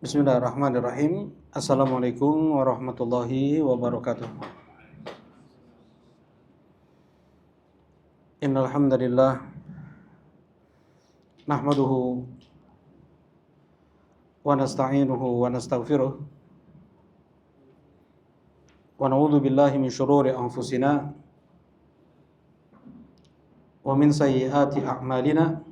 Bismillahirrahmanirrahim. Assalamualaikum warahmatullahi wabarakatuh. Innal hamdalillah nahmaduhu wa nasta'inuhu wa nastaghfiruh wa na'udzu billahi min shururi anfusina wa min sayyiati a'malina.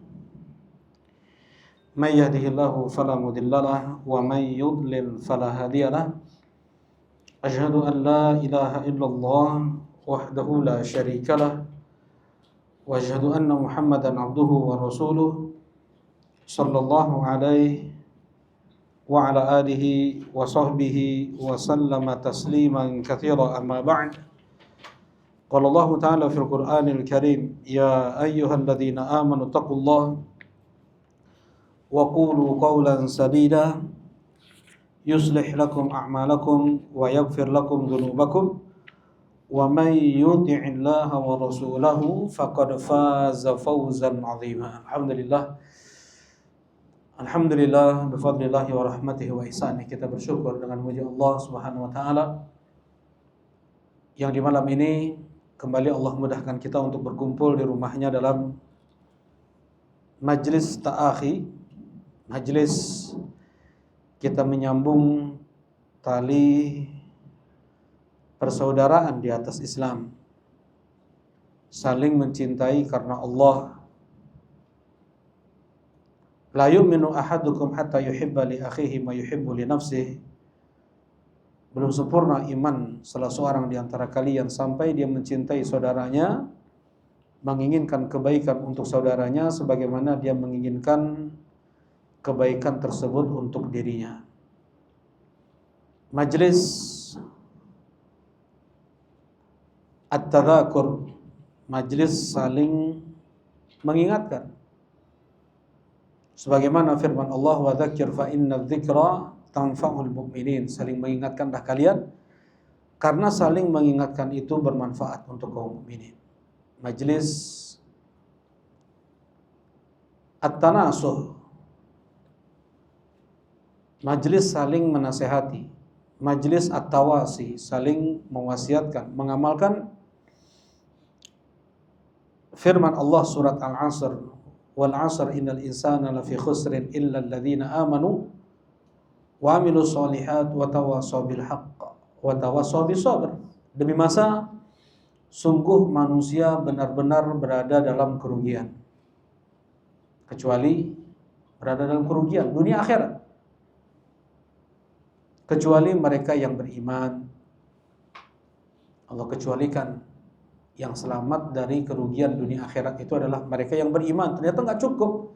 May yahdihillahu fala mudilla lahu wa may yudlil fala hadiya lahu. Asyhadu an la ilaha illallah wahdahu la syarika lahu wa asyhadu anna Muhammadan abduhu wa rasuluh sallallahu alaihi wa ala alihi wa sahbihi wa sallama tasliman katsira, amma ba'd. Qala Allah ta'ala fil Qur'anil Karim, ya ayyuhalladzina amanu taqullaha wa qulu qawlan sadida yuslih lakum a'malakum wa yaghfir lakum dhunubakum wa may yuti'illaha wa rasulahu faqad faza fawzan 'azima. Alhamdulillah bifadlillahi wa rahmatihi wa ihsanihi. Kita bersyukur dengan memuji Allah Subhanahu wa taala yang di malam ini kembali Allah mudahkan kita untuk berkumpul di rumahnya dalam majlis ta'akhi, majlis kita menyambung tali persaudaraan di atas Islam, saling mencintai karena Allah. La yu'minu ahadukum hatta yuhibba li akhihi ma yuhibbu li nafsihi. Belum sempurna iman salah seorang di antara kalian sampai dia mencintai saudaranya, menginginkan kebaikan untuk saudaranya sebagaimana dia menginginkan kebaikan tersebut untuk dirinya. Majlis at-tadzakur, majlis saling mengingatkan. Sebagaimana firman Allah, wa dzakir fa inna dzikra tanfa'ul mu'minin. Saling mengingatkanlah kalian karena saling mengingatkan itu bermanfaat untuk kaum mukminin. Majlis at-tanasuh, majlis saling menasehati, majlis at-tawasi, saling mewasiatkan, mengamalkan firman Allah surat Al-Asr, wal 'asr innal insana lafi khusrin illa alladhina amanu wa 'amilus shalihat wa tawassaw bil haqq wa tawassaw bis sabr. Demi masa sungguh manusia benar-benar berada dalam kerugian, kecuali berada dalam kerugian dunia akhirat, kecuali mereka yang beriman. Allah kecualikan yang selamat dari kerugian dunia akhirat itu adalah mereka yang beriman. Ternyata nggak cukup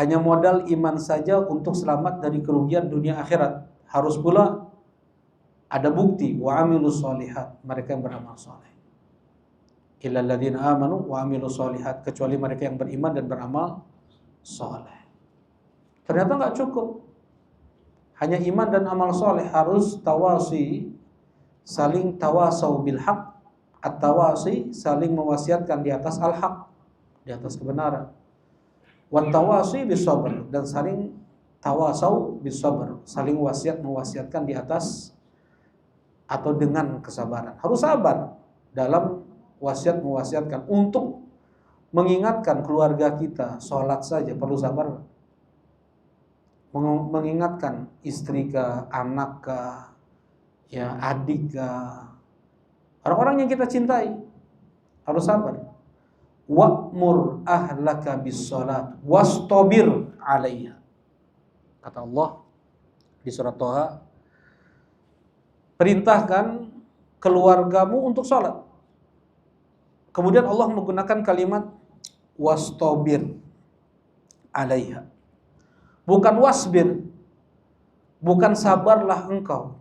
hanya modal iman saja untuk selamat dari kerugian dunia akhirat, harus pula ada bukti, wa amilus shalihat, mereka yang beramal saleh. Illal ladzina amanu wa amilus shalihat, kecuali mereka yang beriman dan beramal saleh. Ternyata nggak cukup hanya iman dan amal soleh, harus tawasi, saling tawasau bil haq, at-tawasi, saling mewasiatkan di atas al-haq, di atas kebenaran. Wat tawasi bis sabr, dan saling tawasau bis sabr, saling mewasiatkan di atas atau dengan kesabaran. Harus sabar dalam wasiat-mewasiatkan untuk mengingatkan keluarga kita, sholat saja perlu sabar. Mengingatkan istri kah, anak kah, ya adik kah, orang-orang yang kita cintai, harus sabar. Wa'mur ahlaka bis salat wastabir 'alaiha. Kata Allah di surat Thaha, perintahkan keluargamu untuk salat. Kemudian Allah menggunakan kalimat wastabir 'alaiha. Bukan wasbir, bukan sabarlah engkau.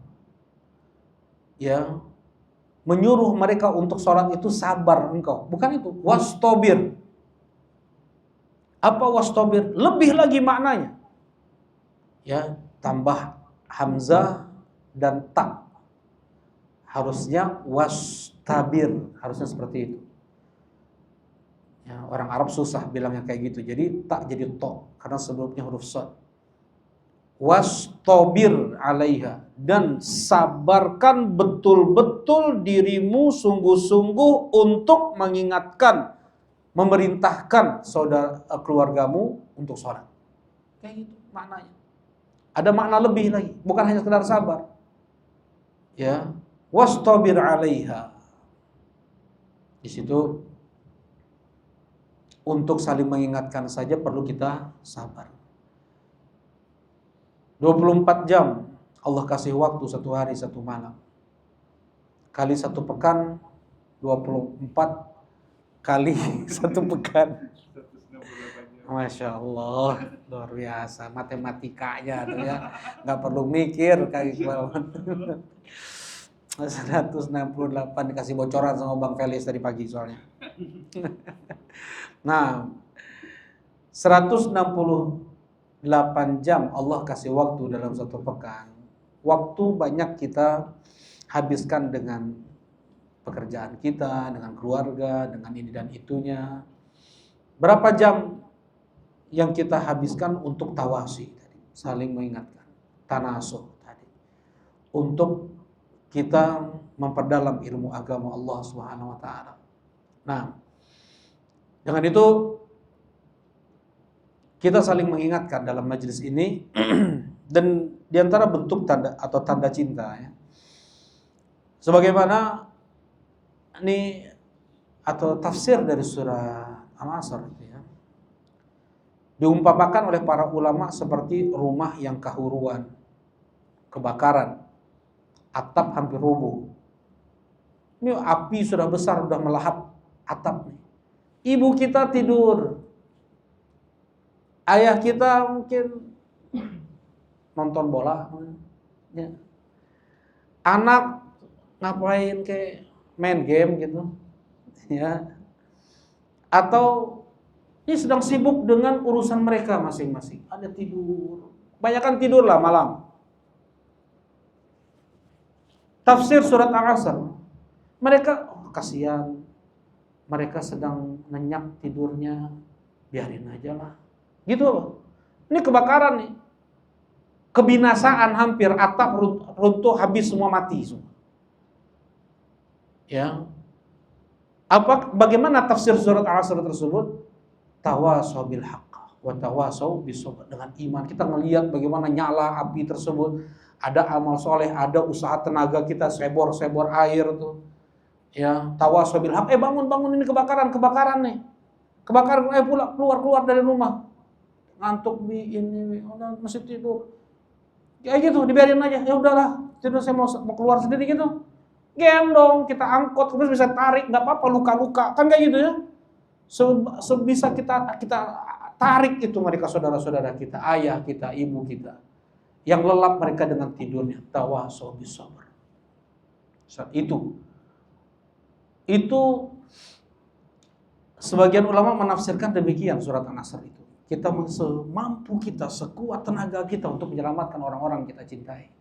Ya, menyuruh mereka untuk sholat itu sabar engkau, bukan itu. Wastabir. Apa wastabir? Lebih lagi maknanya. Ya, tambah hamzah dan ta. Harusnya wastabir, harusnya seperti itu. Ya, orang Arab susah bilangnya kayak gitu. Jadi tak jadi to karena sebelumnya huruf shad. wastabir 'alaiha, dan sabarkan betul-betul dirimu sungguh-sungguh untuk mengingatkan, memerintahkan keluargamu untuk sholat. Kayak gitu maknanya. Ada makna lebih lagi, bukan hanya sekedar sabar. Ya, wastabir 'alaiha. Di situ untuk saling mengingatkan saja perlu kita sabar. 24 jam Allah kasih waktu, satu hari satu malam. Kali satu pekan 24 kali satu pekan. Masya Allah, luar biasa matematikanya tuh ya, nggak perlu mikir kayak Iqbal. 168 dikasih bocoran sama Bang Felis tadi pagi soalnya. Nah, 168 jam Allah kasih waktu dalam satu pekan. Waktu banyak kita habiskan dengan pekerjaan kita, dengan keluarga, dengan ini dan itunya. Berapa jam yang kita habiskan untuk tawasi tadi, saling mengingatkan, tanasuh tadi, untuk kita memperdalam ilmu agama Allah Subhanahu wa taala. Nah, dengan itu kita saling mengingatkan dalam majelis ini dan diantara bentuk tanda atau tanda cinta ya. Sebagaimana ini atau tafsir dari surah Al-Asr itu ya, diumpamakan oleh para ulama seperti rumah yang kahuruan, kebakaran, atap hampir rubuh. Ini api sudah besar, sudah melahap atap nih. Ibu kita tidur, ayah kita mungkin nonton bola, ya. Anak ngapain kayak main game gitu, ya. Atau ini sedang sibuk dengan urusan mereka masing-masing. Ada tidur, banyakan tidur lah malam. Tafsir surat Al-Asr, mereka kasihan, mereka sedang nyenyak tidurnya, biarin aja lah. Gitu apa? Ini kebakaran nih, kebinasaan hampir, atap runtuh, habis semua, mati semua. Ya, bagaimana tafsir surat Al-Asr tersebut? Tawasau bil haqq wa tawasau bis sabr. Dengan iman kita ngelihat bagaimana nyala api tersebut, ada amal soleh, ada usaha tenaga kita, sebor air tuh. Ya, tawasau bil haqq. Bangun ini kebakaran nih. Kebakaran, keluar dari rumah. Ngantuk ini masih tidur. Kayak gitu, dibiarin aja. Ya udahlah, tidur, saya mau keluar sendiri gitu. Gendong, kita angkut, terus bisa tarik, enggak apa-apa, luka-luka. Kan kayak gitu ya. Sebisa kita tarik itu mereka, saudara-saudara kita, ayah kita, ibu kita, yang lelap mereka dengan tidurnya. Tawasau bis sabr. Itu sebagian ulama menafsirkan demikian surat An-Nasr itu. Kita semampu kita, sekuat tenaga kita untuk menyelamatkan orang-orang kita cintai.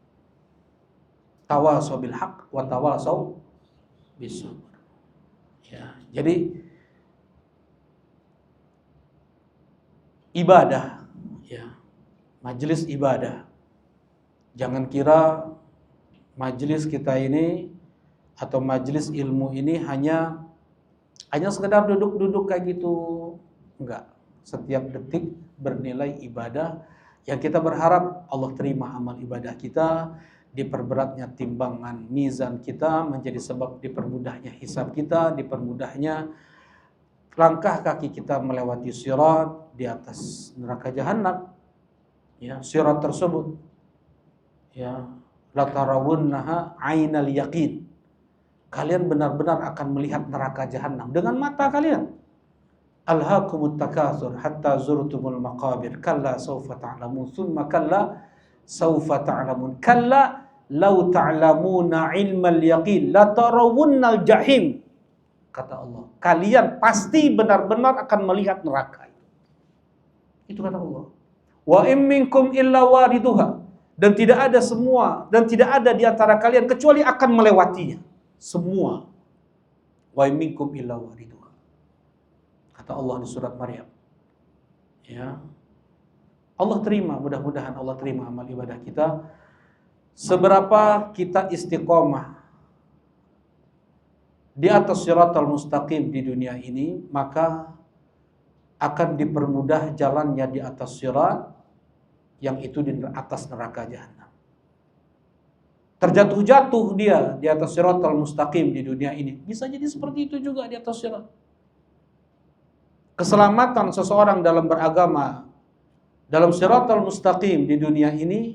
Tawasau bil haqq wa tawasau bis sabr. Ya, jadi ibadah, ya, majelis ibadah. Jangan kira majelis kita ini atau majelis ilmu ini hanya sekedar duduk-duduk kayak gitu. Enggak. Setiap detik bernilai ibadah yang kita berharap Allah terima amal ibadah kita, diperberatnya timbangan mizan kita, menjadi sebab dipermudahnya hisab kita, dipermudahnya langkah kaki kita melewati sirat di atas neraka jahanam. Ya, sirat tersebut, ya, la tarawunnaha ainal yaqin. Kalian benar-benar akan melihat neraka jahanam dengan mata kalian. Alhaakumut takatsur hatta zurtumul maqabir. Kalla saufa ta'lamun, tsumma kalla saufa ta'lamun. Kalla law ta'lamuna ilmal yaqin la tarawunnal jahim. Kata Allah, kalian pasti benar-benar akan melihat neraka. Itu kata Allah. Wa in minkum illa wariduha, dan tidak ada di antara kalian kecuali akan melewatinya. Semua. Wa in minkum illa wariduha. Kata Allah di surat Maryam. Ya. Allah terima, mudah-mudahan Allah terima amal ibadah kita. Seberapa kita istiqomah di atas siratal mustaqim di dunia ini, maka akan dipermudah jalannya di atas sirat, yang itu di atas neraka jahanam. Terjatuh-jatuh dia di atas siratal mustaqim di dunia ini, bisa jadi seperti itu juga di atas sirat. Keselamatan seseorang dalam beragama dalam siratal mustaqim di dunia ini,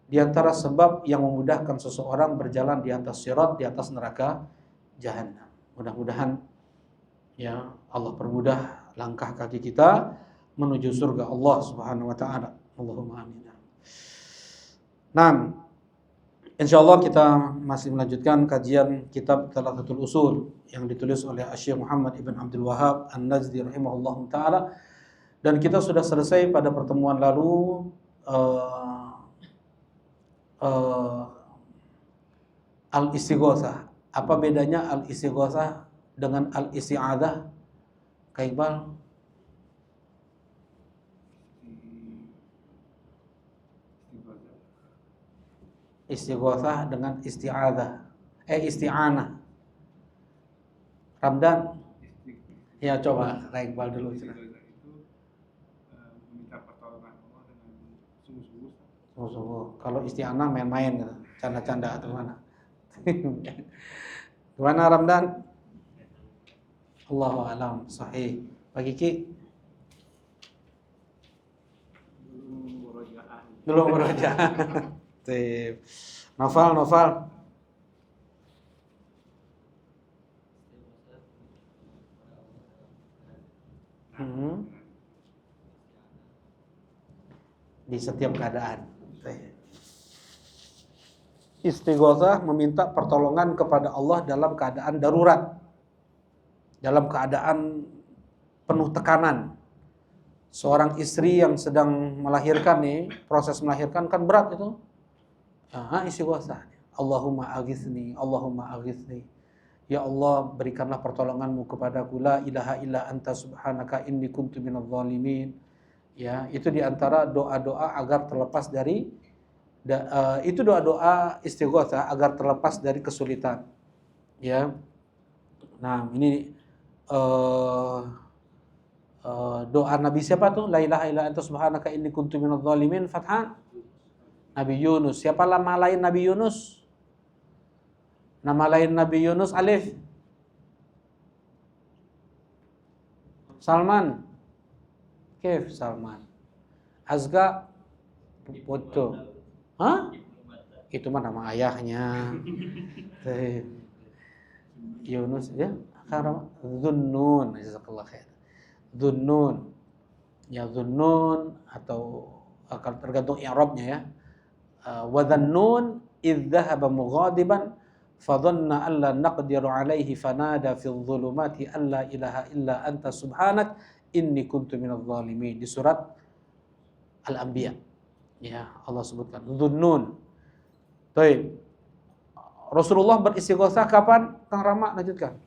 di antara sebab yang memudahkan seseorang berjalan di atas sirat, di atas neraka jahanam. Mudah-mudahan ya Allah permudah langkah kaki kita menuju surga Allah Subhanahu wa taala. Allahumma amin. Nah, insyaallah kita masih melanjutkan kajian kitab Thalathatul Usul yang ditulis oleh Syekh Muhammad Ibn Abdul Wahhab An-Najdi rahimahullahu taala, dan kita sudah selesai pada pertemuan lalu al-istighotsah. Apa bedanya al-istighotsah dengan al-isti'adzah? Kak Iqbal? Istighotsah dengan isti'adzah. Isti'anah. Ramdan? Ya coba Kak Iqbal dulu. Meminta pertolongan Allah dengan sungguh-sungguh. Sungguh-sungguh. Kalau isti'anah main-main gitu. Canda-canda atau mana? Gimana Ramdan? Allahu a'lam. Sahih. Bagi Ki? Belum merojaan. Tip. Novel. Di setiap keadaan. Istighotsah meminta pertolongan kepada Allah dalam keadaan darurat, dalam keadaan penuh tekanan. Seorang istri yang sedang melahirkan nih, proses melahirkan kan berat itu. Istighotsah. Allahumma aghithni, Allahumma aghithni. Ya Allah, berikanlah pertolonganmu kepadaku. La ilaha illa anta subhanaka inni kuntu minadh dhalimin. Ya, itu diantara doa-doa agar terlepas dari itu doa-doa istighotsah agar terlepas dari kesulitan. Ya. Nah, ini doa Nabi siapa tuh? La ilaha illa anta subhanaka inni kuntu minadh dhalimin. Fathah Nabi Yunus. Siapa nama lain Nabi Yunus? Nama lain Nabi Yunus alif. Salman. Kif Salman. Azga Putu. Itu mah nama ayahnya. Yunus ya. Dhunnun. Jazakallah khair. Dhunnun. Ya Dhunnun atau akan tergantung i'rabnya ya. Wa dhannun idh dhahaba mughadiban fadhanna an la naqdiru alaihi fanada fil dhulumati an la ilaha illa anta subhanak inni kuntu minadh dhalimin. Di surat Al-Anbiya. Ya, Allah sebutkan Dhunnun. Baik. Rasulullah beristighotsah kapan? Kang Rama lanjutkan.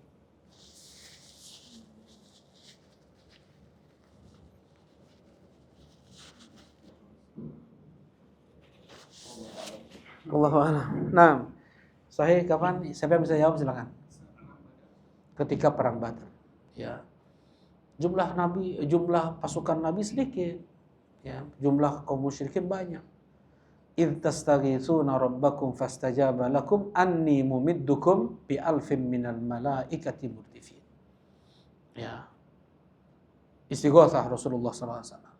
Allahu a'lam. Nah, sahih kapan? Siapa yang bisa jawab silakan. Ketika perang Badar. Ya. Jumlah pasukan Nabi sedikit. Ya, jumlah kaum musyrikin banyak. Idh tastaghitsuna rabbakum fastajaba lakum anni mumiddukum bi alfin minal malaikati murdifin. Ya. Istighotsah Rasulullah sallallahu alaihi wasallam.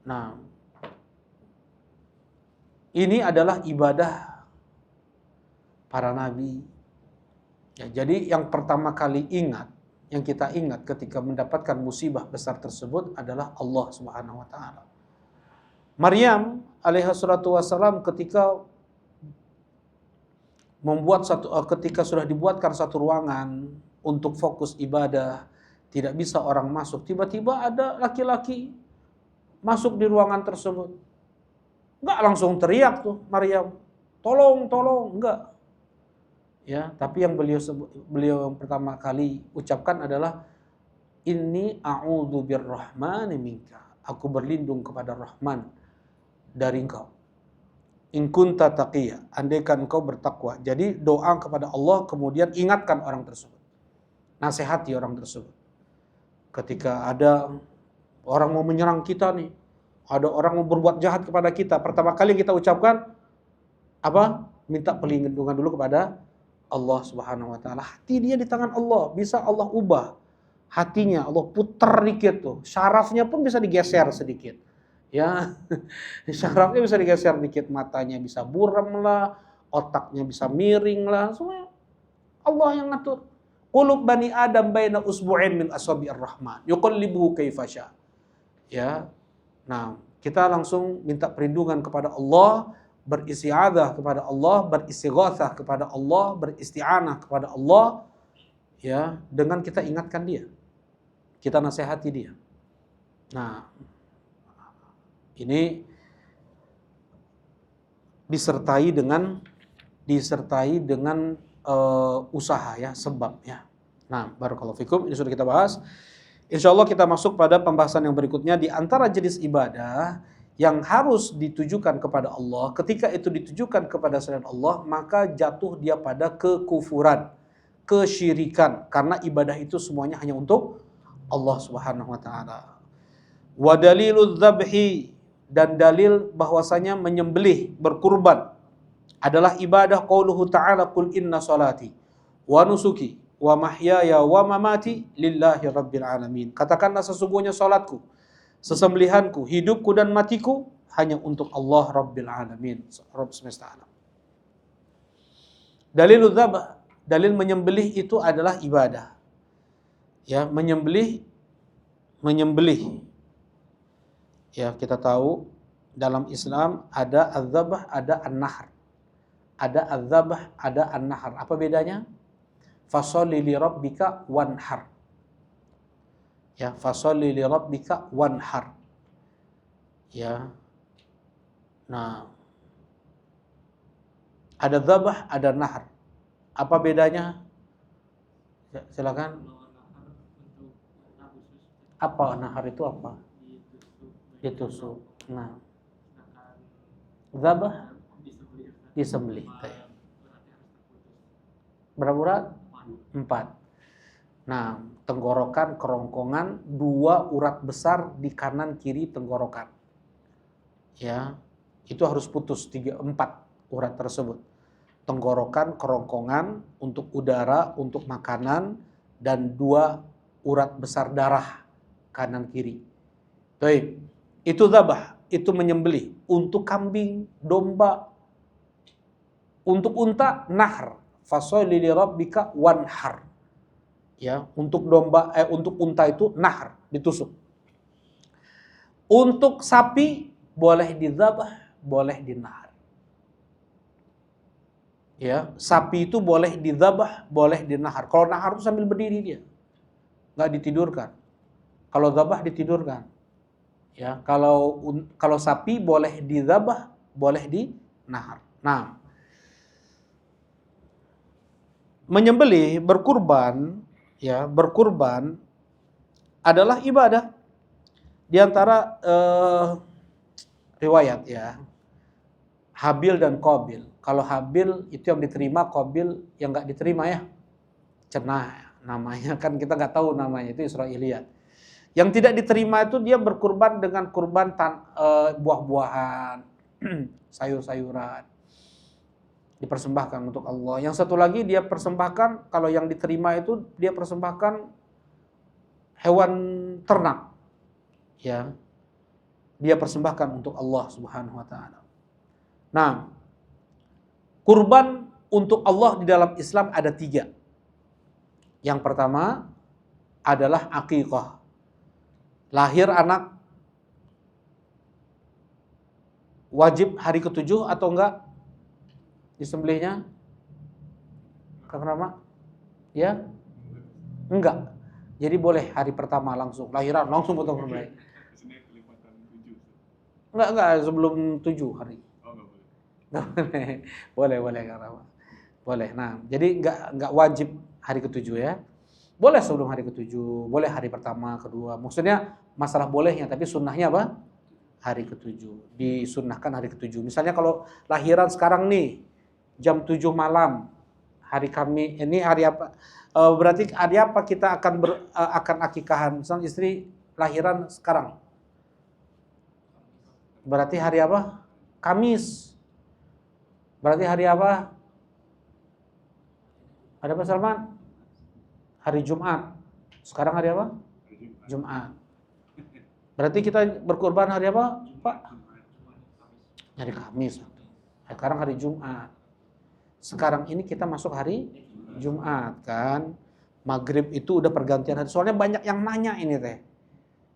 Nah, ini adalah ibadah para nabi. Ya, jadi yang pertama kali yang kita ingat ketika mendapatkan musibah besar tersebut adalah Allah Subhanahu wa taala. Maryam alaihi salatu wasalam ketika sudah dibuatkan satu ruangan untuk fokus ibadah, tidak bisa orang masuk, tiba-tiba ada laki-laki masuk di ruangan tersebut. Enggak langsung teriak tuh Maryam, tolong, enggak. Ya, tapi yang beliau yang pertama kali ucapkan adalah inni a'udzu birrahmani minka. aku berlindung kepada Rahman dari engkau. In kunta taqiyya, andaikan engkau bertakwa. Jadi doa kepada Allah, kemudian ingatkan orang tersebut. Nasihati orang tersebut. Ketika ada orang mau menyerang kita nih, ada orang mau berbuat jahat kepada kita, pertama kali kita ucapkan apa? Minta perlindungan dulu kepada Allah Subhanahu wa taala. Hati dia di tangan Allah, bisa Allah ubah hatinya, Allah putar dikit tuh. Syarafnya pun bisa digeser sedikit. Ya, syarafnya bisa digeser dikit, matanya bisa buram lah, otaknya bisa miring lah, semua Allah yang ngatur. Qulub bani Adam baina usbu'in min asabi'ir rahman, yuqallibuhu kaifa sya. Ya. Nah, kita langsung minta perlindungan kepada Allah, beristi'adzah kepada Allah, beristighatsah kepada Allah, beristi'anah kepada Allah, ya, dengan kita ingatkan dia. Kita nasihati dia. Nah, ini disertai dengan usaha ya, sebab ya. Nah, barakallahu fikum, ini sudah kita bahas. Insyaallah kita masuk pada pembahasan yang berikutnya. Di antara jenis ibadah yang harus ditujukan kepada Allah, ketika itu ditujukan kepada selain Allah, maka jatuh dia pada kekufuran, kesyirikan, karena ibadah itu semuanya hanya untuk Allah Subhanahu wa taala. Wa dalilul dzabhi, dan dalil bahwasanya menyembelih, berkurban adalah ibadah, qauluhu ta'ala qul inna salati wa nusuki wa mahyaya wa mamati lillahi rabbil alamin. Katakanlah sesungguhnya salatku, sesembelihanku, hidupku dan matiku hanya untuk Allah Rabbil alamin, Rabb semesta alam. Dalilul dzabh, dalil menyembelih itu adalah ibadah. Ya, menyembelih. Ya, kita tahu dalam Islam ada az-zabh, ada an-nahr. Ada az-zabh, ada an-nahr. Apa bedanya? Fasholli li rabbika wanhar. Ya, fasholli li rabbika wanhar. Ya. Nah, ada zabah, ada nahr. Apa bedanya? Ya, silakan. Apa nahar itu apa? Ditusuk. Nah, zabah disembelih. Berapa urat? 4. Nah, tenggorokan, kerongkongan, 2 urat besar di kanan kiri tenggorokan. Ya, itu harus putus 4 urat tersebut. Tenggorokan, kerongkongan untuk udara, untuk makanan, dan 2 urat besar darah kanan kiri. Baik. Itu zabah, itu menyembelih. Untuk kambing, domba, untuk unta, nahr. Fasholli li rabbika wanhar. Ya, untuk untuk unta itu nahr, ditusuk. Untuk sapi boleh dizabah, boleh dinahr. Ya, sapi itu boleh dizabah, boleh dinahr. Kalau nahr itu sambil berdiri dia, nggak ditidurkan. Kalau zabah ditidurkan. Ya, kalau sapi boleh dizabah, boleh dinahr. Nah, menyembelih, berkurban, ya, berkurban adalah ibadah. Di antara riwayat ya, Habil dan Qabil. Kalau Habil itu yang diterima, Qabil yang nggak diterima ya. Cenah namanya, kan kita nggak tahu namanya, itu Israiliyat. Yang tidak diterima itu dia berkurban dengan kurban buah-buahan, sayur-sayuran, dipersembahkan untuk Allah. Yang satu lagi dia persembahkan, kalau yang diterima itu dia persembahkan hewan ternak. Ya. Dia persembahkan untuk Allah Subhanahu wa taala. Nah, kurban untuk Allah di dalam Islam ada 3. Yang pertama adalah aqiqah. Lahir anak wajib hari ke-7 atau enggak disembelihnya? Kang Rama? Ya? Enggak. Jadi boleh hari pertama langsung lahiran langsung potong sembelih. Enggak sebelum 7 hari. Oh, enggak boleh. Boleh Kang Rama. Boleh. Nah, jadi enggak wajib hari ke-7 ya. Boleh sebelum hari ketujuh, boleh hari pertama, kedua. Maksudnya masalah bolehnya, tapi sunnahnya apa? Hari ketujuh. Disunnahkan hari ketujuh. Misalnya kalau lahiran sekarang nih, jam 7 malam, hari kami, ini hari apa? Berarti hari apa kita akan akikahan? Misalnya istri lahiran sekarang. Berarti hari apa? Kamis. Berarti hari apa? Ada apa Salman? Hari Jumat. Sekarang hari apa? Jumat. Berarti kita berkurban hari apa, Pak? Hari Kamis. Sekarang hari Jumat. Sekarang ini kita masuk hari Jumat kan. Maghrib itu udah pergantian hari. Soalnya banyak yang nanya ini teh.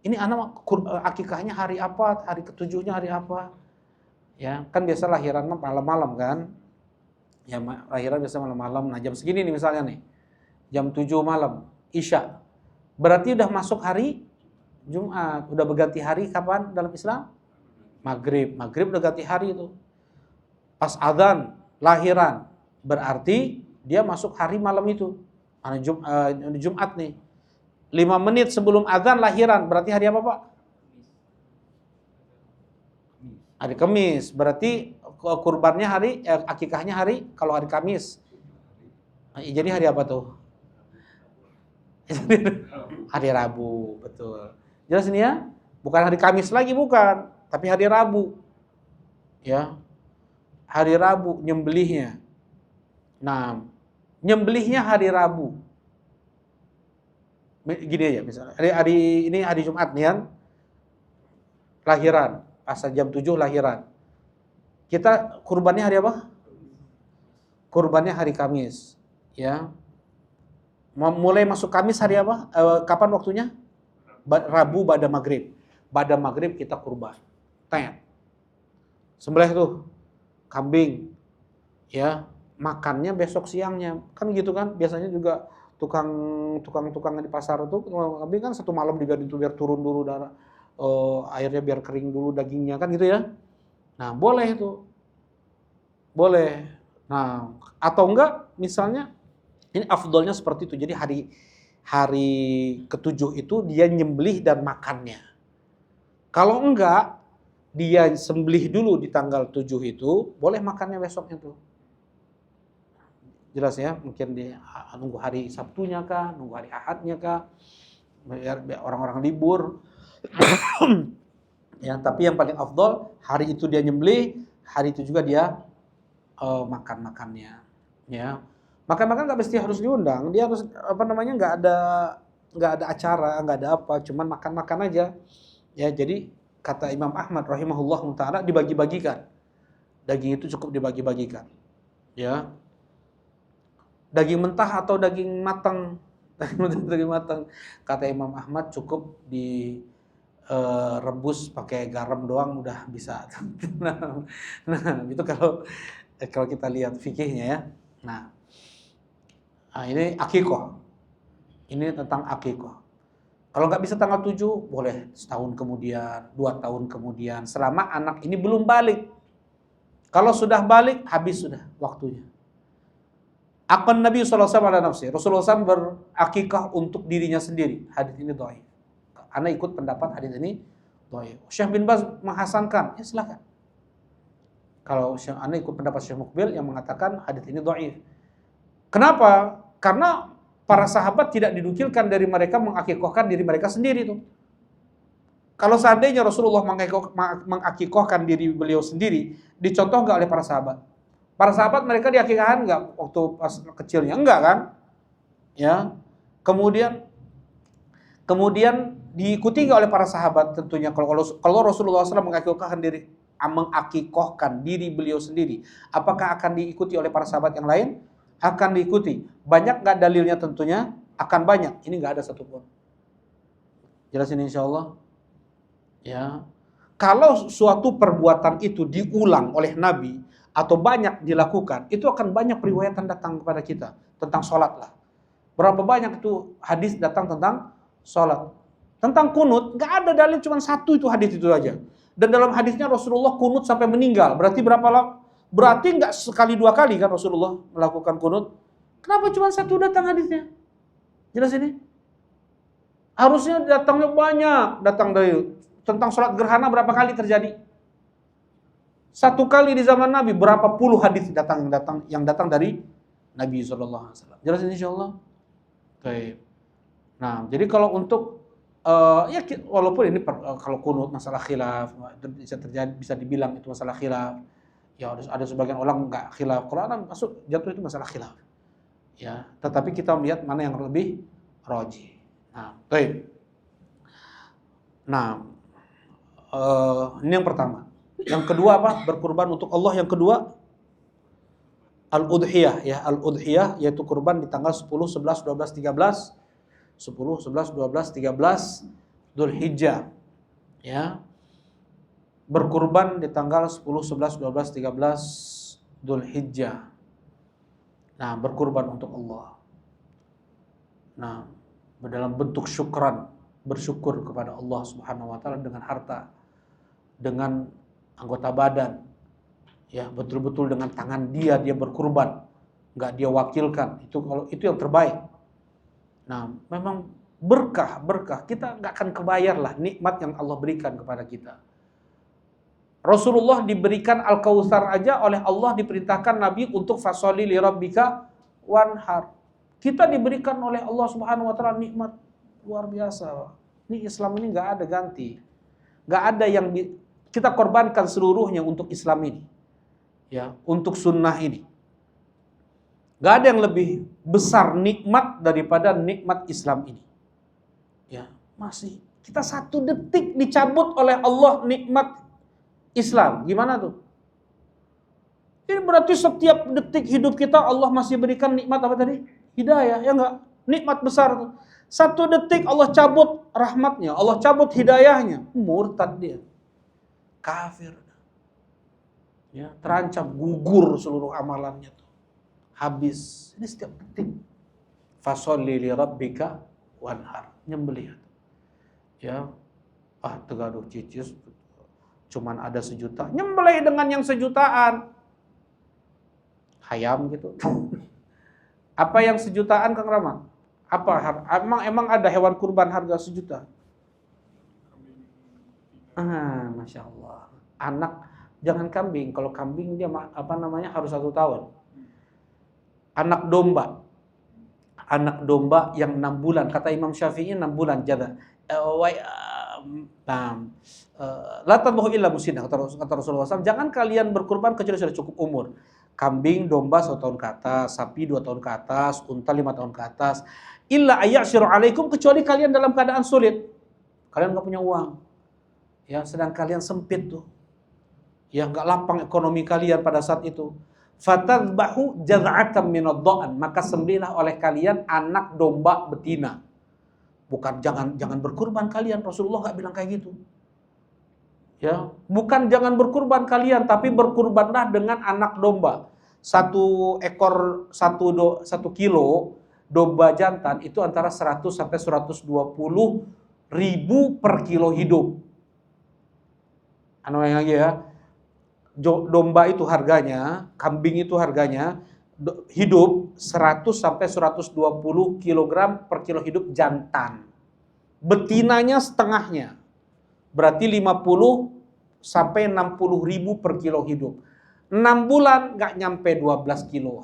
Ini anak akikahnya hari apa? Hari ketujuhnya hari apa? Ya, kan biasa lahiran malam-malam kan. Ya, lahiran biasa malam-malam. Nah, jam segini nih misalnya nih. Jam 7 malam, Isya. Berarti udah masuk hari Jumat. Udah berganti hari kapan dalam Islam? Maghrib. Maghrib udah ganti hari itu. Pas adzan, lahiran. Berarti dia masuk hari malam itu. Jumat nih. 5 menit sebelum adzan lahiran. Berarti hari apa, Pak? Hari Kamis. Berarti kurbannya akikahnya hari, kalau hari Kamis. Jadi hari apa tuh? Hari Rabu, betul. Jelas ini ya? Bukan hari Kamis lagi, bukan. Tapi hari Rabu. Ya. Hari Rabu nyembelihnya. Nah, nyembelihnya hari Rabu. Gini aja misalnya. Ini hari Jumat nih kan. Lahiran. Pas jam 7 lahiran. Kita kurbannya hari apa? Kurbannya hari Kamis. Ya. Mulai masuk Kamis hari apa? Kapan waktunya? Rabu pada maghrib. Pada maghrib kita kurban. Tet. Sembelih tuh kambing. Ya, makannya besok siangnya. Kan gitu kan? Biasanya juga tukang di pasar itu kambing kan satu malam dibiarin itu biar turun dulu darah airnya biar kering dulu dagingnya kan gitu ya. Nah, boleh itu. Boleh. Nah, atau enggak misalnya ini afdolnya seperti itu. Jadi hari ketujuh itu dia nyembelih dan makannya. Kalau enggak, dia sembelih dulu di tanggal 7 itu, boleh makannya besoknya tuh. Jelas ya, mungkin dia nunggu hari Sabtunya kah, nunggu hari Ahadnya kah, biar orang-orang libur. Ya, tapi yang paling afdol, hari itu dia nyembelih, hari itu juga dia makan-makannya. Ya. Makan-makan nggak mesti harus diundang, dia harus nggak ada acara, nggak ada apa, cuman makan-makan aja. Ya, jadi kata Imam Ahmad rahimahullah taala dibagi-bagikan. Daging itu cukup dibagi-bagikan. Ya. Daging mentah atau daging matang? Daging matang. Kata Imam Ahmad cukup rebus pakai garam doang udah bisa. Nah, itu kalau kita lihat fikihnya ya. Nah, ini akikoh. Ini tentang akikoh. Kalau nggak bisa tanggal 7, boleh setahun kemudian, 2 tahun kemudian. Selama anak ini belum balik. Kalau sudah balik, habis sudah waktunya. Akon Nabi SAW Rasulullah SAW berakikah untuk dirinya sendiri. Hadis ini dhaif. Ana ikut pendapat hadis ini dhaif. Syekh bin Baz menghasankan, ya silakan. Kalau Ana ikut pendapat Syekh Mukbil yang mengatakan hadis ini dhaif. Kenapa? Karena para sahabat tidak dinukilkan dari mereka mengakikahkan diri mereka sendiri tuh. Kalau seandainya Rasulullah mengakikahkan diri beliau sendiri, dicontoh nggak oleh para sahabat? Para sahabat mereka diakikahkan nggak waktu pas kecilnya? Enggak kan? Ya. Kemudian diikuti nggak oleh para sahabat tentunya kalau Rasulullah SAW mengakikahkan diri beliau sendiri, apakah akan diikuti oleh para sahabat yang lain? Akan diikuti. Banyak nggak dalilnya tentunya? Akan banyak. Ini nggak ada satupun. Jelasin insyaallah. Ya. Kalau suatu perbuatan itu diulang oleh Nabi atau banyak dilakukan, itu akan banyak riwayatan datang kepada kita tentang sholat lah. Berapa banyak itu hadis datang tentang sholat. Tentang kunut, nggak ada dalil, cuma satu itu hadis itu aja. Dan dalam hadisnya Rasulullah kunut sampai meninggal. Berarti berapa lama? Berarti nggak sekali 2 kali kan Rasulullah melakukan kunut. Kenapa cuma satu datang hadisnya? Jelas ini? Harusnya datangnya banyak, datang dari tentang sholat gerhana berapa kali terjadi? Satu kali di zaman Nabi, berapa puluh hadis yang datang dari Nabi SAW. Jelas ini insyaallah? Baik. Nah, jadi kalau untuk ya walaupun ini kalau kunut masalah khilaf bisa terjadi, bisa dibilang itu masalah khilaf. Ya ada sebagian orang enggak khilaf. Kalau ada masuk jatuh itu masalah khilaf. Ya, tetapi kita melihat mana yang lebih rajih. Nah, baik. Nah, ini yang pertama. Yang kedua apa? Berkurban untuk Allah. Yang kedua al-udhiyah ya, al-udhiyah yaitu kurban di tanggal 10, 11, 12, 13. 10, 11, 12, 13 Dzulhijjah. Ya. Berkurban di tanggal 10, 11, 12, 13 Dzulhijjah. Nah, berkurban untuk Allah. Nah, dalam bentuk syukran, bersyukur kepada Allah Subhanahu wa taala dengan harta, dengan anggota badan. Ya, betul-betul dengan tangan dia berkurban, enggak dia wakilkan. Itu yang terbaik. Nah, memang berkah. Kita enggak akan kebayar lah nikmat yang Allah berikan kepada kita. Rasulullah diberikan Al-Kautsar aja oleh Allah, diperintahkan Nabi untuk fasholli li rabbika wanhar. Kita diberikan oleh Allah Subhanahu wa taala nikmat luar biasa. Ini Islam ini enggak ada ganti. Enggak ada yang kita korbankan seluruhnya untuk Islam ini. Ya, untuk sunnah ini. Enggak ada yang lebih besar nikmat daripada nikmat Islam ini. Ya, masih kita satu detik dicabut oleh Allah nikmat Islam. Gimana tuh? Ini berarti setiap detik hidup kita Allah masih berikan nikmat apa tadi? Hidayah, ya enggak? Nikmat besar tuh. Satu detik Allah cabut rahmatnya, Allah cabut hidayahnya, murtad dia. Kafir. Ya, terancam gugur seluruh amalannya tuh. Habis. Ini setiap detik. Fasholli li rabbika wanhar. Nyembelih. Ya. Tegaduh cicis cuman ada 1 juta. Nyembelih dengan yang 1 jutaan. Hayam gitu. Apa yang 1 jutaan Kang Rama? Apa emang ada hewan kurban harga 1 juta? Masya Allah. Anak jangan kambing. Kalau kambing dia harus 1 tahun. Anak domba yang 6 bulan. Kata Imam Syafi'i 6 bulan jada. La tadbahu illa musinah, kata Rasulullah SAW. Jangan kalian berkurban kecuali sudah cukup umur. Kambing, domba 1 tahun ke atas, sapi 2 tahun ke atas, unta 5 tahun ke atas. Illa ayyashiru alaikum, kecuali kalian dalam keadaan sulit. Kalian nggak punya uang. Ya, sedang kalian sempit tuh. Ya, nggak lapang ekonomi kalian pada saat itu. Fatadbahu jaz'atan minad dha'an, maka sembelihlah oleh kalian anak domba betina. Bukan jangan berkurban kalian, Rasulullah nggak bilang kayak gitu. Ya, bukan jangan berkurban kalian, tapi berkurbanlah dengan anak domba. 1 kilo domba jantan itu antara 100 sampai 120 ribu per kilo hidup. Yang lagi ya. Domba itu harganya, kambing itu harganya hidup 100 sampai 120 kg per kilo hidup jantan. Betinanya setengahnya. Berarti 50 sampai 60 ribu per kilo hidup. 6 bulan nggak nyampe 12 kilo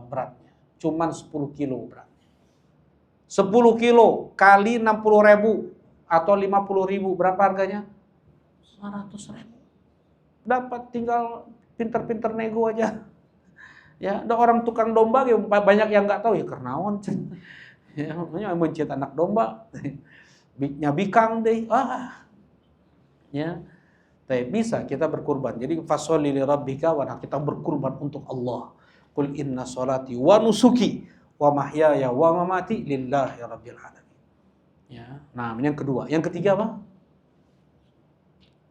beratnya. Cuman 10 kilo beratnya. 10 kilo kali 60 ribu atau 50 ribu, berapa harganya? 100 ribu. Dapat, tinggal pinter-pinter nego aja. Ya, ada orang tukang domba banyak yang nggak tahu ya karnaon. Ya, namanya mencit anak domba. Nyabikang deh. Ya. Tapi bisa kita berkurban. Jadi fasholli li rabbika wanhar, kita berkurban untuk Allah. Qul inna sholati wa nusuki wa mahyaya wa mamati lillahi rabbil alamin. Ya. Nah, yang kedua. Yang ketiga apa?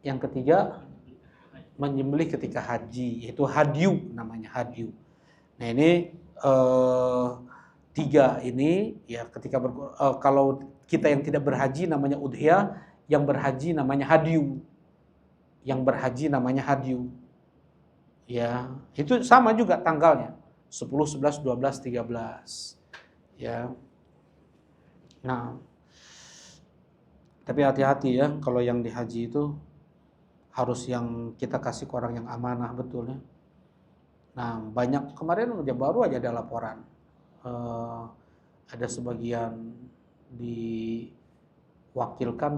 Yang ketiga menyembelih ketika haji, yaitu hadyu, namanya hadyu. Nah, ini 3 ini ya ketika kalau kita yang tidak berhaji namanya udhiyah, yang berhaji namanya hadyu. Yang berhaji namanya hadyu. Ya, itu sama juga tanggalnya. 10, 11, 12, 13. Ya. Nah, tapi hati-hati ya, kalau yang di haji itu harus yang kita kasih ke orang yang amanah betul ya. Nah, banyak kemarin baru aja ada laporan, eh, ada sebagian diwakilkan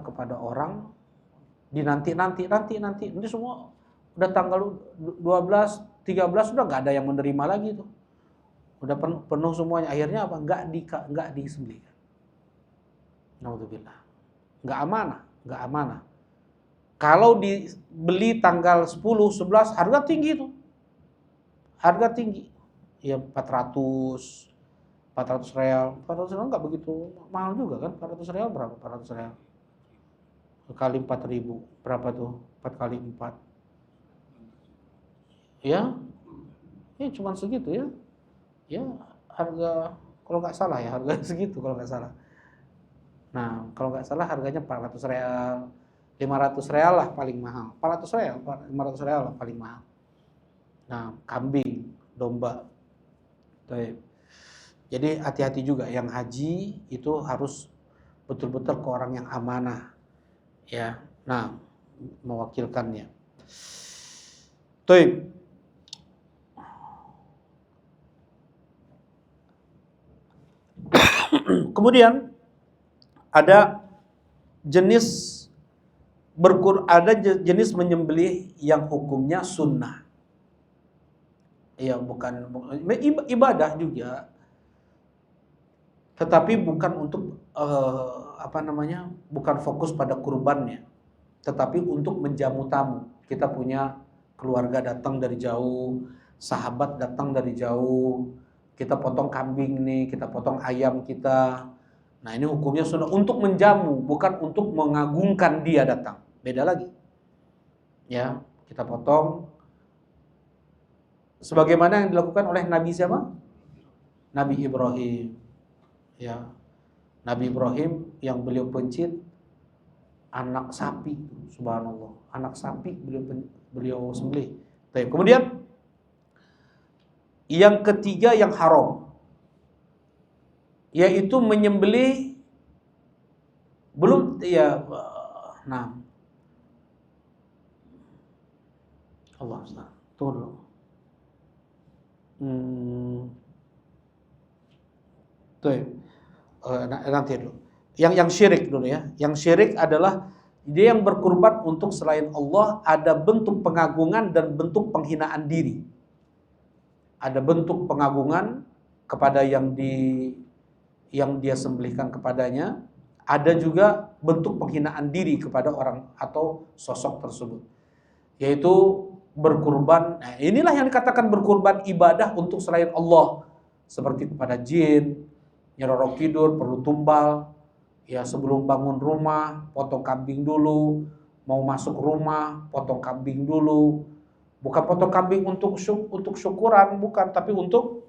kepada orang di nanti ini semua udah tanggal 12 13 udah nggak ada yang menerima lagi tuh, udah penuh semuanya. Akhirnya apa, nggak disembelihkan. Naudzubillah, nggak amanah. Kalau dibeli tanggal 10 11 harga tinggi tuh, harga tinggi ya, 400 real. 400 real nggak begitu mahal juga kan. 400 real berapa? 400 real kali 4.000 berapa tuh? 4 kali 4 ya, cuma segitu ya. Ya harga, kalau nggak salah ya harga segitu kalau nggak salah. Nah kalau nggak salah harganya 400 real, 500 real lah paling mahal. 400 real, 500 real lah paling mahal. Nah kambing, domba. Jadi hati-hati juga yang haji itu harus betul-betul ke orang yang amanah ya. Nah, mewakilkannya. Tuh. Kemudian ada jenis jenis menyembelih yang hukumnya sunnah. Ya, bukan ibadah juga. Tetapi bukan untuk bukan fokus pada kurbannya, tetapi untuk menjamu tamu. Kita punya keluarga datang dari jauh, sahabat datang dari jauh, kita potong kambing nih, kita potong ayam kita. Nah ini hukumnya sunnah untuk menjamu, bukan untuk mengagungkan dia datang. Beda lagi. Ya, kita potong sebagaimana yang dilakukan oleh Nabi siapa? Nabi Ibrahim. Ya, Nabi Ibrahim yang beliau pencit anak sapi, subhanallah, anak sapi beliau sembelih. Kemudian yang ketiga yang haram, yaitu menyembelih belum ya. Nah, Allah Ustaz, tunggu. Nanti dulu. Yang syirik dulu ya. Yang syirik adalah dia yang berkurban untuk selain Allah, ada bentuk pengagungan dan bentuk penghinaan diri. Ada bentuk pengagungan kepada yang dia sembelihkan kepadanya, ada juga bentuk penghinaan diri kepada orang atau sosok tersebut, yaitu berkurban. Nah, inilah yang dikatakan berkurban ibadah untuk selain Allah, seperti kepada jin, nyerorok tidur perlu tumbal, ya sebelum bangun rumah potong kambing dulu, mau masuk rumah potong kambing dulu. Bukan potong kambing untuk syukuran, bukan, tapi untuk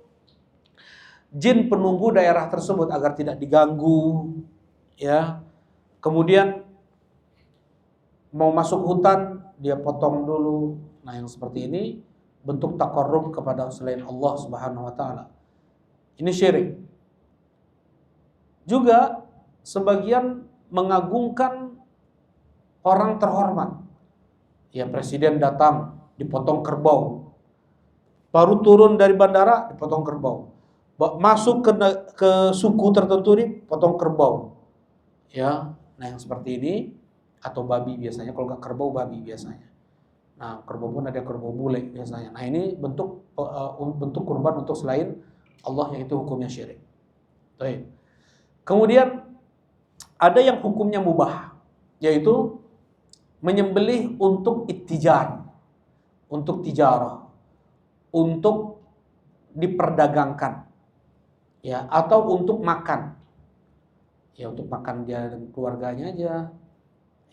jin penunggu daerah tersebut agar tidak diganggu, ya. Kemudian mau masuk hutan dia potong dulu. Nah, yang seperti ini bentuk taqarrub kepada selain Allah Subhanahu wa taala. Ini syirik. Juga sebagian mengagungkan orang terhormat. Ya, presiden datang dipotong kerbau. Baru turun dari bandara dipotong kerbau. Masuk ke suku tertentu nih potong kerbau. Ya, nah yang seperti ini, atau babi biasanya, kalau nggak kerbau babi biasanya. Nah, kerbau pun ada kerbau bule biasanya. Nah, ini bentuk kurban untuk selain Allah, yang itu hukumnya syirik. Baik. Kemudian ada yang hukumnya mubah, yaitu menyembelih untuk ittijar, untuk tijarah, untuk diperdagangkan, ya, atau untuk makan. Ya, untuk makan dia dan keluarganya aja.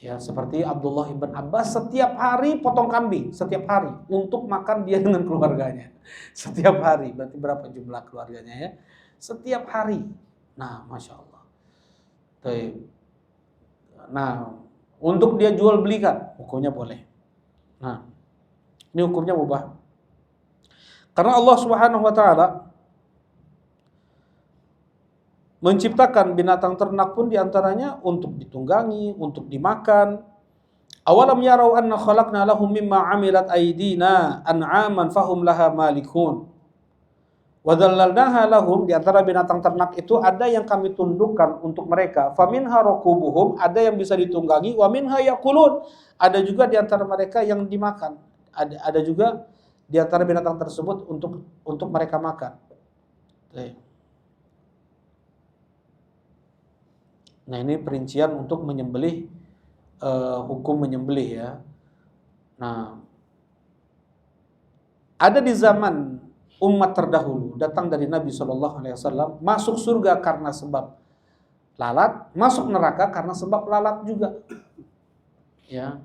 Ya, seperti Abdullah ibn Abbas setiap hari potong kambing, setiap hari untuk makan dia dengan keluarganya. Setiap hari, berarti berapa jumlah keluarganya ya? Setiap hari. Nah, Masya Allah. Nah, untuk dia jual belikan, hukumnya boleh. Nah, ini hukumnya mubah. Karena Allah Subhanahu wa taala menciptakan binatang ternak pun diantaranya untuk ditunggangi, untuk dimakan. Awalam yarau anna khalaqna lahum mimma amilat aydina an'aman fahum laha malikun. Wa dzallalnaha lahum, di antara binatang ternak itu ada yang kami tundukkan untuk mereka. Faminha rakubuhum, ada yang bisa ditunggangi, wa minha yakulun, ada juga di antara mereka yang dimakan. Ada juga di antara binatang tersebut untuk mereka makan. Nah, ini perincian untuk menyembelih, hukum menyembelih ya. Nah, ada di zaman umat terdahulu datang dari Nabi SAW masuk surga karena sebab lalat, masuk neraka karena sebab lalat juga. Ya,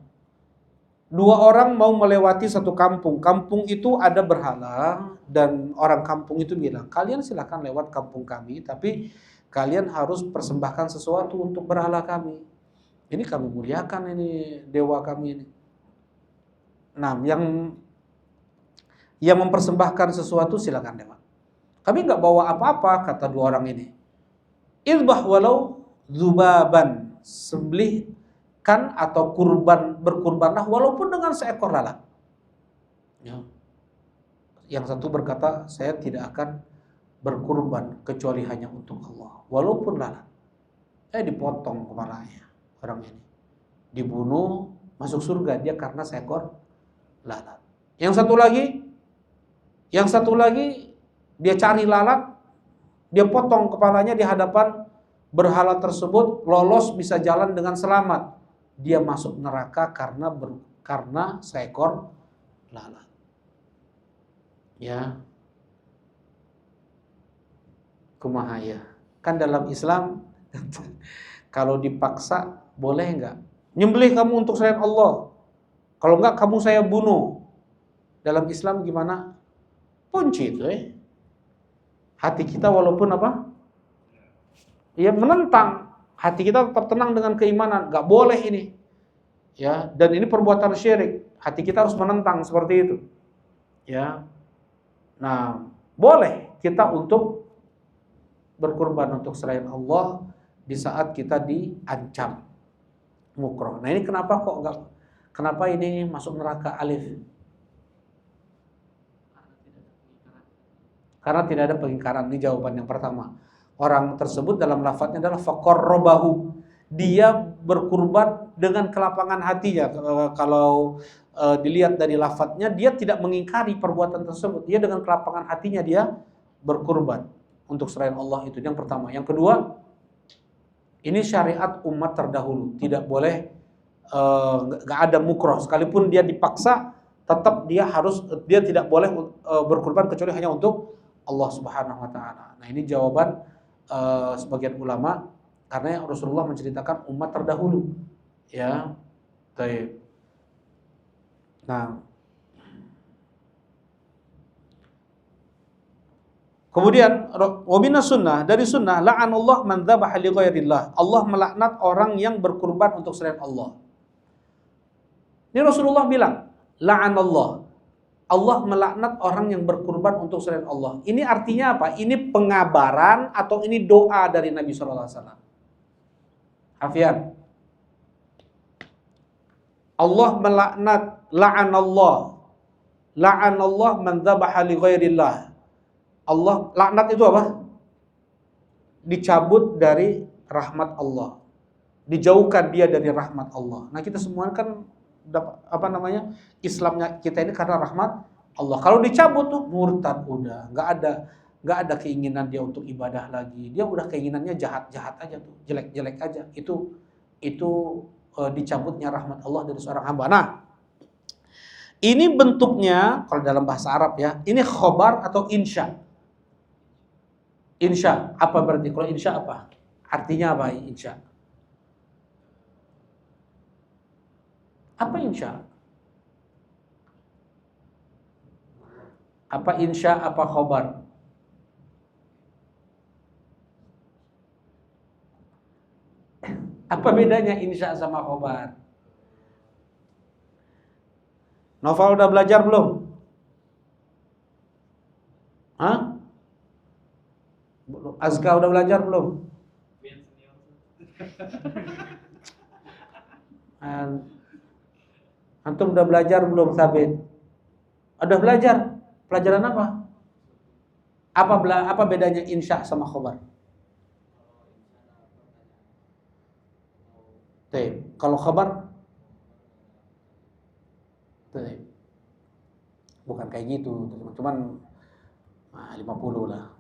dua orang mau melewati satu kampung. Kampung itu ada berhala dan orang kampung itu bilang, kalian silakan lewat kampung kami, tapi kalian harus persembahkan sesuatu untuk berhala kami. Ini kami muliakan, ini dewa kami ini. Nah, yang mempersembahkan sesuatu silakan lewat. Kami nggak bawa apa-apa, kata dua orang ini. Idbah walau zubaban, sembelihkan atau berkurbanlah walaupun dengan seekor lalat. Ya. Yang satu berkata, saya tidak akan berkurban kecuali hanya untuk Allah, walaupun lalat. Dipotong kepalanya orang ini, dibunuh, masuk surga dia karena seekor lalat. Yang satu lagi dia cari lalat, dia potong kepalanya di hadapan berhala tersebut, lolos bisa jalan dengan selamat. Dia masuk neraka karena seekor lalat. Ya. Kumaha ya. Kan dalam Islam kalau dipaksa boleh enggak? Nyembelih kamu untuk selain Allah. Kalau enggak kamu saya bunuh. Dalam Islam gimana? Kunci itu hati kita walaupun apa? Ya menentang. Hati kita tetap tenang dengan keimanan. Enggak boleh ini. Ya, dan ini perbuatan syirik. Hati kita harus menentang seperti itu. Ya. Nah, boleh kita untuk berkurban untuk selain Allah di saat kita diancam mukroh. Nah, ini kenapa ini masuk neraka alif? Karena tidak ada pengingkaran. Ini jawaban yang pertama. Orang tersebut dalam lafadznya adalah faqarrabahu. Dia berkurban dengan kelapangan hatinya. Kalau dilihat dari lafadznya, dia tidak mengingkari perbuatan tersebut. Dia dengan kelapangan hatinya dia berkurban untuk selain Allah itu. Yang pertama. Yang kedua, ini syariat umat terdahulu. Tidak boleh, nggak ada mukroh. Sekalipun dia dipaksa, tetap dia tidak boleh berkurban kecuali hanya untuk Allah Subhanahu wa taala. Nah, ini jawaban sebagian ulama karena Rasulullah menceritakan umat terdahulu. Ya. Baik. Nah, kemudian wabina sunnah, dari sunnah la'anallah man dzabaha li ghairillah. Allah melaknat orang yang berkurban untuk selain Allah. Ini Rasulullah bilang, la'anallah. Allah melaknat orang yang berkurban untuk selain Allah. Ini artinya apa? Ini pengabaran atau ini doa dari Nabi sallallahu alaihi wasallam? Hafian. Allah melaknat, la'anallah man dzabaha li ghairillah. Allah laknat itu apa? Dicabut dari rahmat Allah. Dijauhkan dia dari rahmat Allah. Nah, kita semua kan Islamnya kita ini karena rahmat Allah. Kalau dicabut tuh murtad udah, enggak ada keinginan dia untuk ibadah lagi. Dia udah keinginannya jahat-jahat aja tuh, jelek-jelek aja. Itu dicabutnya rahmat Allah dari seorang hamba. Nah, ini bentuknya kalau dalam bahasa Arab ya, ini khobar atau insya. Insya, apa berarti? Kalau insya apa? Artinya apa insya? Apa insya? Apa insya, apa khobar? Apa bedanya insya sama khobar? Novel udah belajar belum? Hah? Azka udah belajar belum? Antum udah belajar belum sabit? Udah belajar? Pelajaran apa? Apa bedanya insya sama khobar? Kalau khobar, bukan kayak gitu, cuman 50 lah.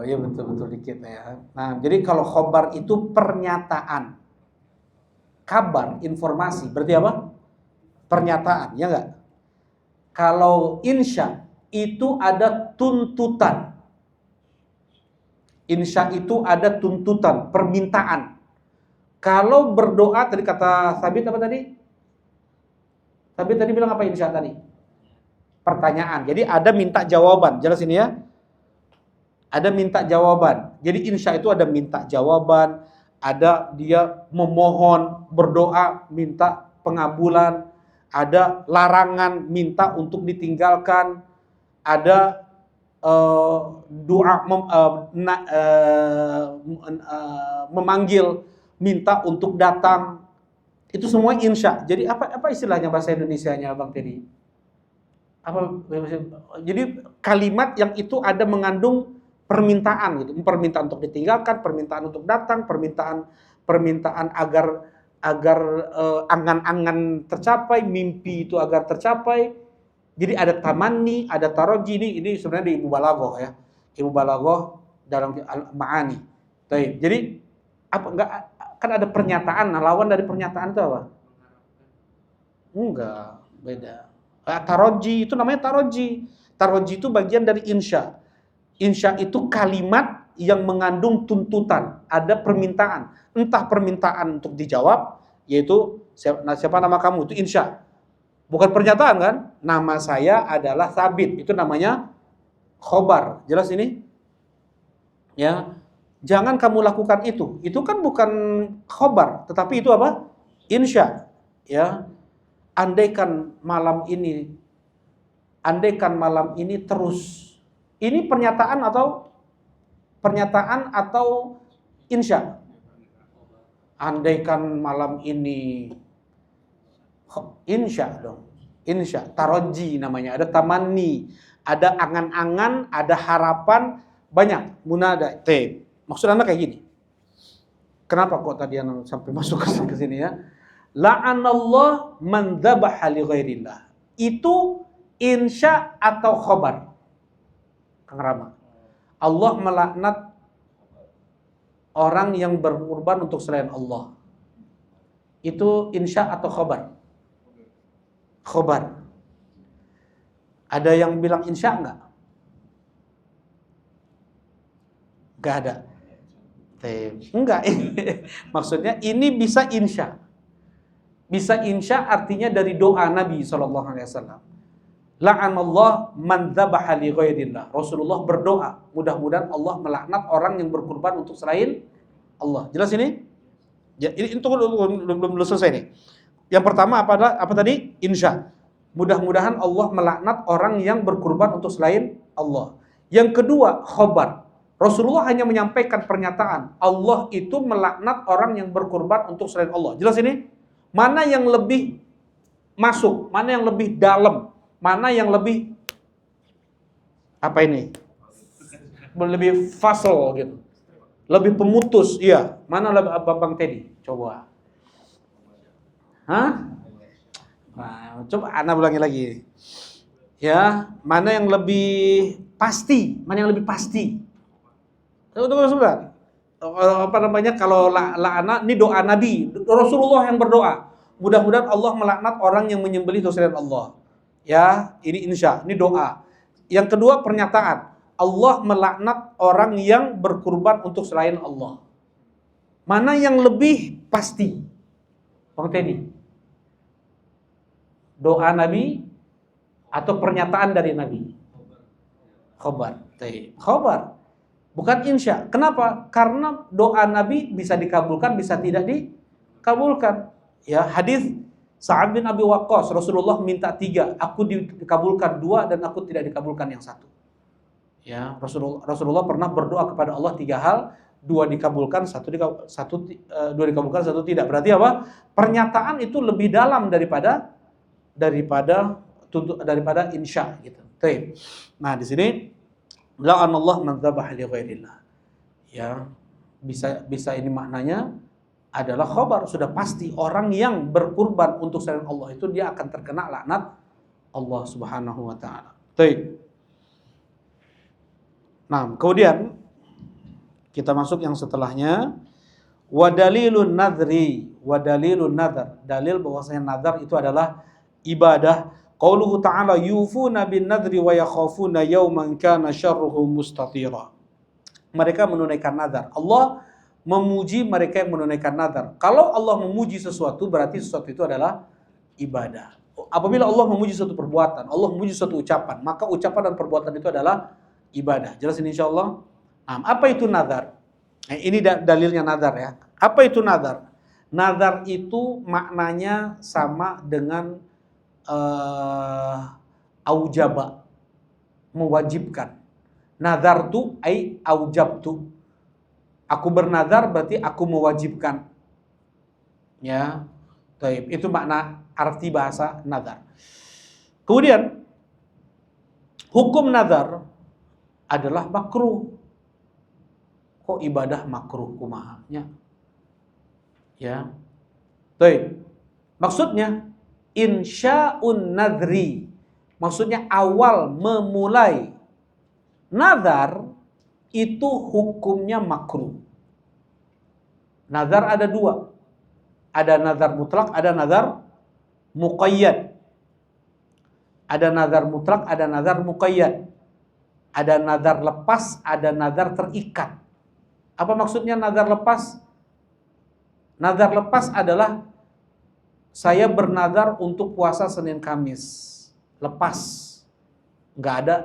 Ya betul dikit ya. Nah, jadi kalau khobar itu pernyataan, kabar, informasi, berarti apa? Pernyataan, ya enggak? Kalau insya itu ada tuntutan. Insya itu ada tuntutan, permintaan. Kalau berdoa, tadi kata Sabit apa tadi? Sabit tadi bilang apa insya tadi? Pertanyaan. Jadi ada minta jawaban. Jelas ini ya? Ada minta jawaban. Jadi insya itu ada minta jawaban, ada dia memohon, berdoa, minta pengabulan, ada larangan, minta untuk ditinggalkan, ada doa memanggil, minta untuk datang. Itu semua insya. Jadi apa istilahnya bahasa Indonesianya, Bang Teddy? Jadi kalimat yang itu ada mengandung permintaan gitu, permintaan untuk ditinggalkan, permintaan untuk datang, permintaan agar angan-angan tercapai, mimpi itu agar tercapai. Jadi ada tamanni, ada taroji, ini sebenarnya di Ilmu Balaghah ya. Ilmu Balaghah dalam Ma'ani. Jadi kan ada pernyataan, nah lawan dari pernyataan itu apa? Enggak, beda. Taroji itu namanya taroji. Taroji itu bagian dari insya. Insya itu kalimat yang mengandung tuntutan, ada permintaan. Entah permintaan untuk dijawab, yaitu siapa nama kamu, itu insya. Bukan pernyataan kan? Nama saya adalah Sabit, itu namanya khobar. Jelas ini? Ya. Jangan kamu lakukan itu. Itu kan bukan khobar, tetapi itu apa? Insya. Ya. Andaikan malam ini terus. Ini pernyataan atau insya? Andaikan malam ini, insya dong. Insya, taroji namanya. Ada tamanni, ada angan-angan, ada harapan, banyak. Munada. Maksud Anda kayak gini. Kenapa kok tadi Anda sampai masuk ke sini ya? La'anallah man dzabaha li ghairillah. Itu insya atau khobar? Kang Rama. Allah melaknat orang yang berkorban untuk selain Allah. Itu insya atau khobar? Khobar. Ada yang bilang insya enggak? Enggak ada. Enggak. Maksudnya ini bisa insya. Bisa insya artinya dari doa Nabi SAW. La'anallah man dzabaha li ghairillah. Rasulullah berdoa, mudah-mudahan Allah melaknat orang yang berkurban untuk selain Allah. Jelas ini? Ya, ini belum selesai nih. Yang pertama apa tadi? Insya. Mudah-mudahan Allah melaknat orang yang berkurban untuk selain Allah. Yang kedua, khobar. Rasulullah hanya menyampaikan pernyataan, Allah itu melaknat orang yang berkurban untuk selain Allah. Jelas ini? Mana yang lebih masuk? Mana yang lebih dalam? Mana yang lebih apa ini? Lebih fasal gitu. Lebih pemutus, iya. Mana Bang Teddy? Coba. Hah? Nah, coba Ana ulangi lagi. Ya, mana yang lebih pasti? Mana yang lebih pasti? Tunggu sebentar. Apa namanya, kalau la'ana ini doa Nabi, Rasulullah yang berdoa. Mudah-mudahan Allah melaknat orang yang menyembelih untuk selain Allah. Ya, ini insya, ini doa. Yang kedua pernyataan, Allah melaknat orang yang berkurban untuk selain Allah. Mana yang lebih pasti? Bang Teddy, doa Nabi atau pernyataan dari Nabi? Khobar. Khobar. Bukan insya. Kenapa? Karena doa Nabi bisa dikabulkan, bisa tidak dikabulkan. Ya, hadis Sa'ad bin Abi Waqqas, Rasulullah minta 3, aku dikabulkan 2 dan aku tidak dikabulkan yang 1. Ya, Rasulullah pernah berdoa kepada Allah 3 hal, dua dikabulkan, dua dikabulkan, satu tidak. Berarti apa? Pernyataan itu lebih dalam daripada insya gitu. Baik. Nah, di sini la'anallahu man dzabaha li ghairillah. Ya, bisa ini maknanya adalah khabar, sudah pasti orang yang berkurban untuk selain Allah itu dia akan terkena laknat Allah Subhanahu wa taala. Baik. Nah, kemudian kita masuk yang setelahnya, wa dalilun nadar. Dalil bahwasanya nadar itu adalah ibadah. Qauluhu ta'ala yufuna bin nadri wa yakhafuna yawman kana syarruhu mustatira. Mereka menunaikan nadar. Allah memuji mereka yang menunaikan nadar. Kalau Allah memuji sesuatu berarti sesuatu itu adalah ibadah. Apabila Allah memuji suatu perbuatan, Allah memuji suatu ucapan, maka ucapan dan perbuatan itu adalah ibadah. Jelas ini insyaallah. Nah, apa itu nadar? Ini dalilnya nadar ya. Apa itu nadar? Nadar itu maknanya sama dengan aujaba, mewajibkan. Nadar tu ai aujabtu. Aku bernadar berarti aku mewajibkan. Ya. Baik, itu makna arti bahasa nadar. Kemudian hukum nadar adalah makruh. Kok ibadah makruh kumahanya? Ya. Baik. Maksudnya insya'un nadri. Maksudnya awal memulai nadar itu hukumnya makruh. Nadar ada dua. Ada nadar mutlak, ada nadar muqayyad. Ada nadar mutlak, ada nadar muqayyad. Ada nadar lepas, ada nadar terikat. Apa maksudnya nadar lepas? Nadar lepas adalah saya bernadar untuk puasa Senin Kamis. Lepas. Nggak ada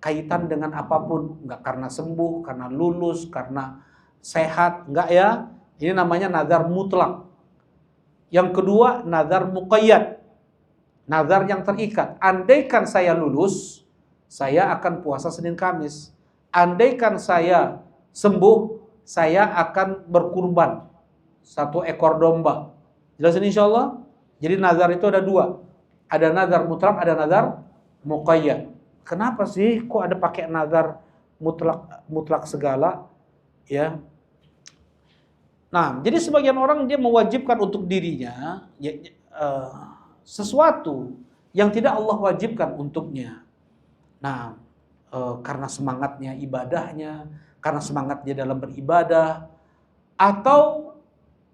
kaitan dengan apapun. Nggak karena sembuh, karena lulus, karena sehat. Nggak ya. Ini namanya nadar mutlak. Yang kedua, nadar muqayyad. Nadar yang terikat. Andaikan saya lulus, saya akan puasa Senin Kamis. Andaikan saya sembuh, saya akan berkurban 1 ekor domba. Jelas ini insyaallah? Jadi nazar itu ada dua. Ada nazar mutlak, ada nazar muqayyad. Kenapa sih kok ada pakai nazar mutlak segala? Ya. Nah, jadi sebagian orang dia mewajibkan untuk dirinya sesuatu yang tidak Allah wajibkan untuknya. Nah, karena semangatnya ibadahnya, karena semangat dia dalam beribadah, atau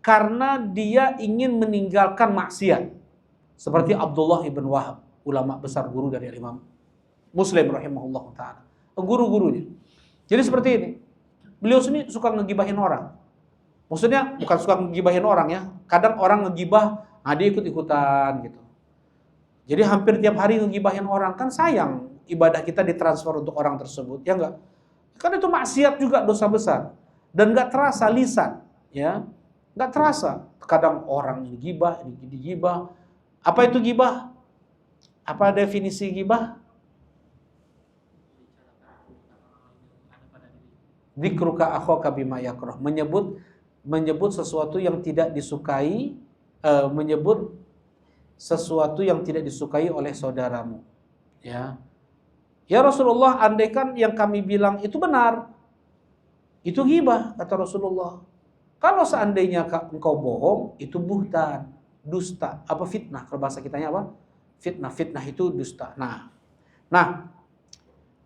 karena dia ingin meninggalkan maksiat. Seperti Abdullah ibn Wahab, ulama besar guru dari Imam Muslim rahimahullah ta'ala. Guru-gurunya. Jadi seperti ini. Beliau sendiri suka ngegibahin orang. Maksudnya bukan suka ngegibahin orang ya. Kadang orang ngegibah, dia ikut-ikutan gitu. Jadi hampir tiap hari ngegibahin orang. Kan sayang ibadah kita ditransfer untuk orang tersebut. Ya enggak? Kan itu maksiat juga, dosa besar. Dan enggak terasa lisan. Ya. Enggak terasa. Kadang orang gibah, ini digibah. Apa itu gibah? Apa definisi gibah? Dzikruka akhaka bima yakrah. Menyebut sesuatu yang tidak disukai, menyebut sesuatu yang tidak disukai oleh saudaramu. Ya. Ya Rasulullah, andaikan yang kami bilang itu benar, itu ghibah, kata Rasulullah. Kalau seandainya engkau bohong, itu buhtan, dusta, apa fitnah, kalau bahasa kitanya apa? Fitnah itu dusta. Nah,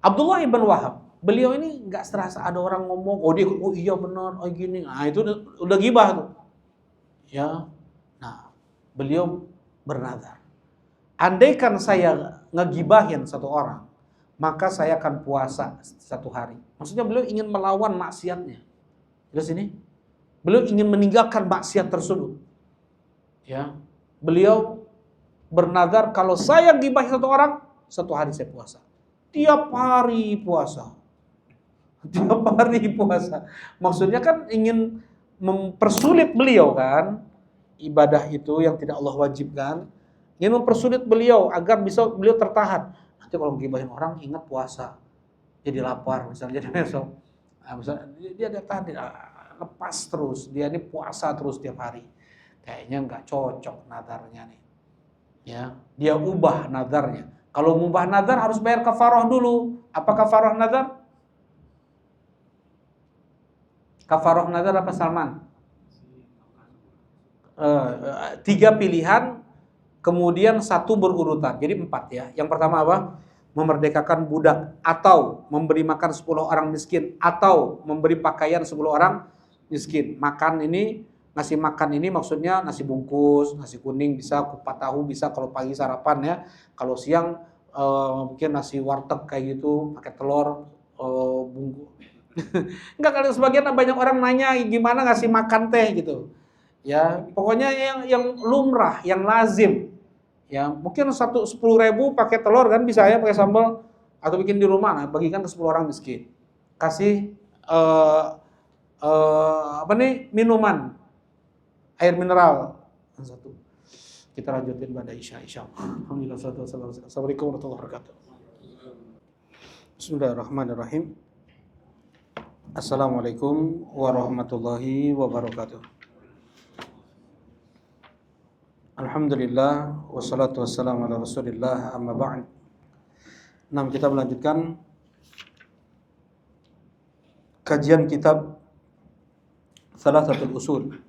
Abdullah ibn Wahab, beliau ini nggak serasa ada orang ngomong, dia ikut, iya benar, gini. Nah, itu udah ghibah tuh. Ya. Nah, beliau bernazar. Andaikan saya ngegibahin satu orang, maka saya akan puasa 1 hari. Maksudnya beliau ingin melawan maksiatnya. Jelas ini? Beliau ingin meninggalkan maksiat tersebut. Ya. Beliau bernazar kalau saya gibahin satu orang, 1 hari saya puasa. Tiap hari puasa. Tiap hari puasa. Maksudnya kan ingin mempersulit beliau kan. Ibadah itu yang tidak Allah wajibkan. Ingin mempersulit beliau agar bisa beliau tertahan. Nanti kalau gibahin orang ingat puasa. Jadi lapar misalnya jadi besok. Nah, misalnya dia ada tadi lepas terus, dia ini puasa terus tiap hari. Kayaknya nggak cocok nadarnya nih. Ya, dia ubah nadarnya. Kalau mengubah nadar harus bayar kafarah dulu. Apa kafarah nadar? Kafarah nadar apa Salman? 3 pilihan, kemudian 1 berurutan. Jadi 4 ya. Yang pertama apa? Memerdekakan budak, atau memberi makan 10 orang miskin, atau memberi pakaian 10 orang miskin. Makan ini, ngasih makan ini maksudnya nasi bungkus, nasi kuning bisa, kupat tahu bisa kalau pagi sarapan ya. Kalau siang mungkin nasi warteg kayak gitu, pakai telur bungkus. Enggak, kalau sebagian banyak orang nanya gimana ngasih makan teh gitu. Ya, pokoknya yang lumrah, yang lazim. Ya, mungkin 10.000 pakai telur kan bisa ya, pakai sambal, atau bikin di rumah, nah, bagikan ke 10 orang miskin. Kasih minuman, air mineral satu. Kita lanjutin pada Isya, insyaallah. Alhamdulillah, assalamualaikum warahmatullahi wabarakatuh. Bismillahirrahmanirrahim. Assalamualaikum warahmatullahi wabarakatuh. Alhamdulillah, wassalatu wassalamu ala rasulillah, amma ba'd. Nah, kita melanjutkan kajian kitab Thalathatul Usul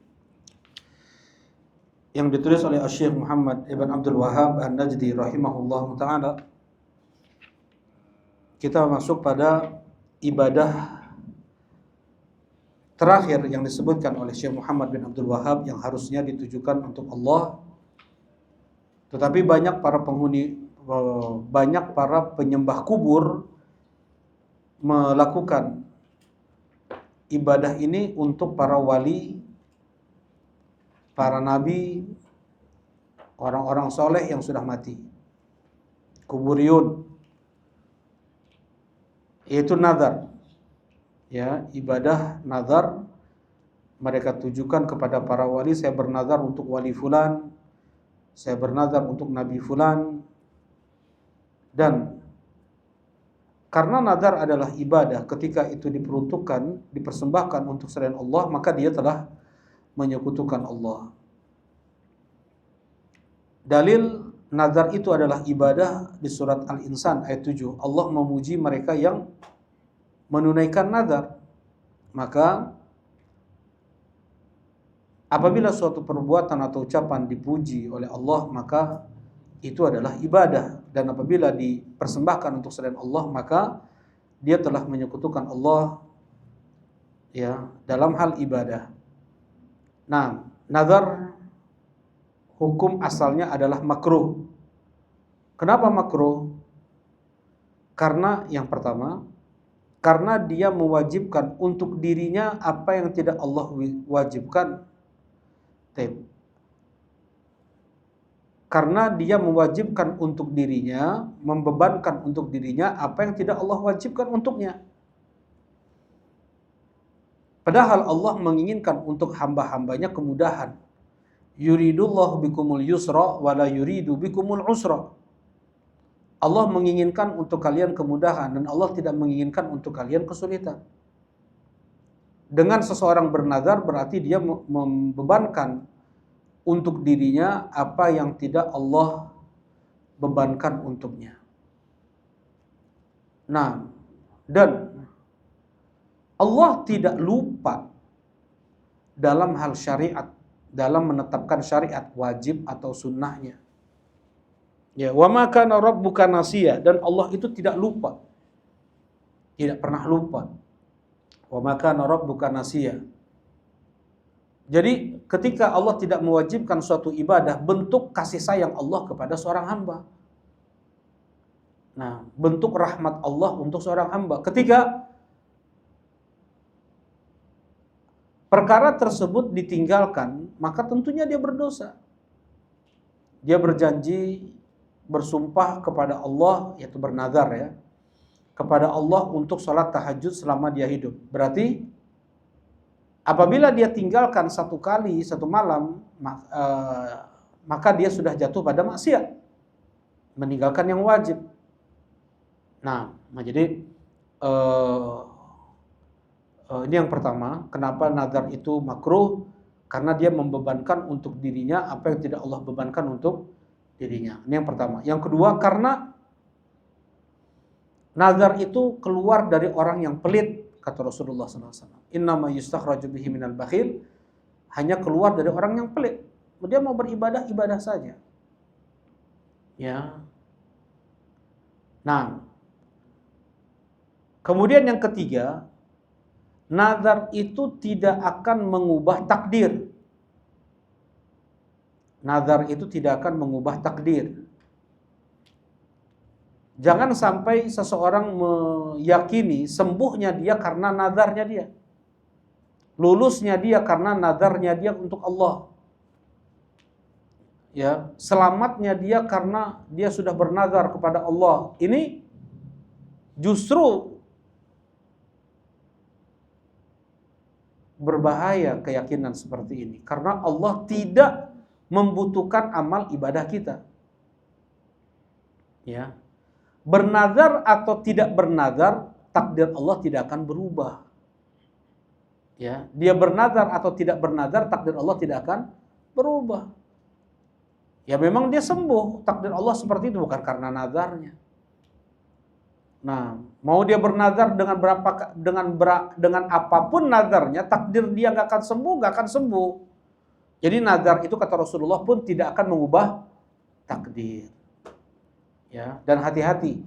yang ditulis oleh Syekh Muhammad Ibn Abdul Wahhab An-Najdi rahimahullah ta'ala. Kita masuk pada ibadah terakhir yang disebutkan oleh Syekh Muhammad bin Abdul Wahhab yang harusnya ditujukan untuk Allah. Tetapi banyak para penyembah kubur melakukan ibadah ini untuk para wali, para nabi, orang-orang soleh yang sudah mati. Kuburiyun, yaitu nazar. Ya, ibadah nazar mereka tujukan kepada para wali. Saya bernazar untuk wali fulan, saya bernazar untuk nabi fulan. Dan karena nazar adalah ibadah, ketika itu diperuntukkan, dipersembahkan untuk selain Allah, maka dia telah menyekutukan Allah. Dalil nazar itu adalah ibadah di surat Al-Insan ayat 7. Allah memuji mereka yang menunaikan nazar. Maka apabila suatu perbuatan atau ucapan dipuji oleh Allah, maka itu adalah ibadah. Dan apabila dipersembahkan untuk selain Allah, maka dia telah menyekutukan Allah ya dalam hal ibadah. Nah, nazar hukum asalnya adalah makruh. Kenapa makruh? Karena yang pertama, karena dia mewajibkan untuk dirinya apa yang tidak Allah wajibkan. Karena dia mewajibkan untuk dirinya, membebankan untuk dirinya apa yang tidak Allah wajibkan untuknya. Padahal Allah menginginkan untuk hamba-hambanya kemudahan. Yuridullahu bikumul yusra wa la yuridu bikumul usra. Allah menginginkan untuk kalian kemudahan dan Allah tidak menginginkan untuk kalian kesulitan. Dengan seseorang bernazar berarti dia membebankan untuk dirinya apa yang tidak Allah bebankan untuknya. Nah, dan Allah tidak lupa dalam hal syariat, dalam menetapkan syariat wajib atau sunnahnya. Ya, wa ma kana rabbuka nasiya, dan Allah itu tidak lupa. Tidak pernah lupa. Wa ma kana rabbuka nasiya. Jadi ketika Allah tidak mewajibkan suatu ibadah, bentuk kasih sayang Allah kepada seorang hamba. Nah, bentuk rahmat Allah untuk seorang hamba. Ketika perkara tersebut ditinggalkan, maka tentunya dia berdosa. Dia berjanji, bersumpah kepada Allah, yaitu bernazar ya, kepada Allah untuk sholat tahajud selama dia hidup. Berarti apabila dia tinggalkan satu kali, satu malam, maka dia sudah jatuh pada maksiat, meninggalkan yang wajib. Nah jadi Ini yang pertama, kenapa nazar itu makruh? Karena dia membebankan untuk dirinya apa yang tidak Allah bebankan untuk dirinya. Ini yang pertama. Yang kedua, karena nazar itu keluar dari orang yang pelit, kata Rasulullah SAW. Innama yustakhraju bihi minal bakhil, hanya keluar dari orang yang pelit. Dia mau beribadah, ibadah saja. Ya. Nah, kemudian yang ketiga, nazar itu tidak akan mengubah takdir. Nazar itu tidak akan mengubah takdir. Jangan sampai seseorang meyakini sembuhnya dia karena nazarnya dia. Lulusnya dia karena nazarnya dia untuk Allah. Ya, selamatnya dia karena dia sudah bernazar kepada Allah. Ini justru berbahaya keyakinan seperti ini, karena Allah tidak membutuhkan amal ibadah kita. Ya. Bernazar atau tidak bernazar, takdir Allah tidak akan berubah. Ya, dia bernazar atau tidak bernazar, takdir Allah tidak akan berubah. Ya memang dia sembuh, takdir Allah seperti itu, bukan karena nazarnya. Nah, mau dia bernazar dengan apapun nazarnya, takdir dia nggak akan sembuh. Jadi nazar itu kata Rasulullah pun tidak akan mengubah takdir. Ya, dan hati-hati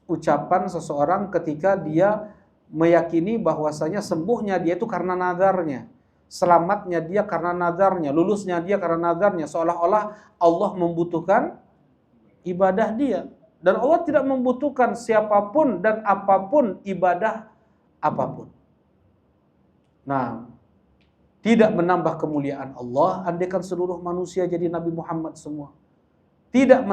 ucapan seseorang ketika dia meyakini bahwasanya sembuhnya dia itu karena nazarnya, selamatnya dia karena nazarnya, lulusnya dia karena nazarnya, seolah-olah Allah membutuhkan ibadah dia. Dan Allah tidak membutuhkan siapapun dan apapun ibadah apapun. Nah, tidak menambah kemuliaan Allah andaikan seluruh manusia jadi Nabi Muhammad semua. Tidak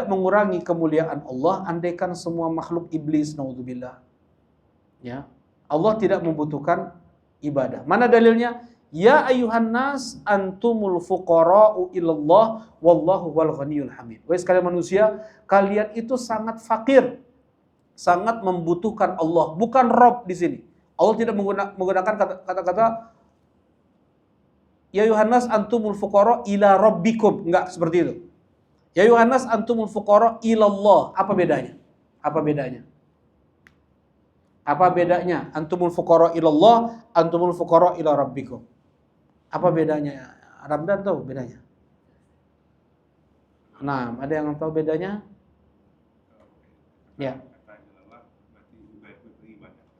mengurangi kemuliaan Allah andaikan semua makhluk iblis, naudzubillah. Ya. Allah tidak membutuhkan ibadah. Mana dalilnya? Ya ayuhan nas antumul fuqara'u ilallah wallahu wal ghaniyul hamid. Wahai sekalian manusia, kalian itu sangat fakir, sangat membutuhkan Allah, bukan Rob di sini. Allah tidak menggunakan kata-kata ya ayuhan nas antumul fuqara ila rabbikum, enggak seperti itu. Ya ayuhan nas antumul fuqara ilallah. Apa bedanya? Apa bedanya? Apa bedanya? Antumul fuqara ilallah, antumul fuqara ila rabbikum. Apa bedanya? Ramdan tahu bedanya? Nah, ada yang tahu bedanya? Ya.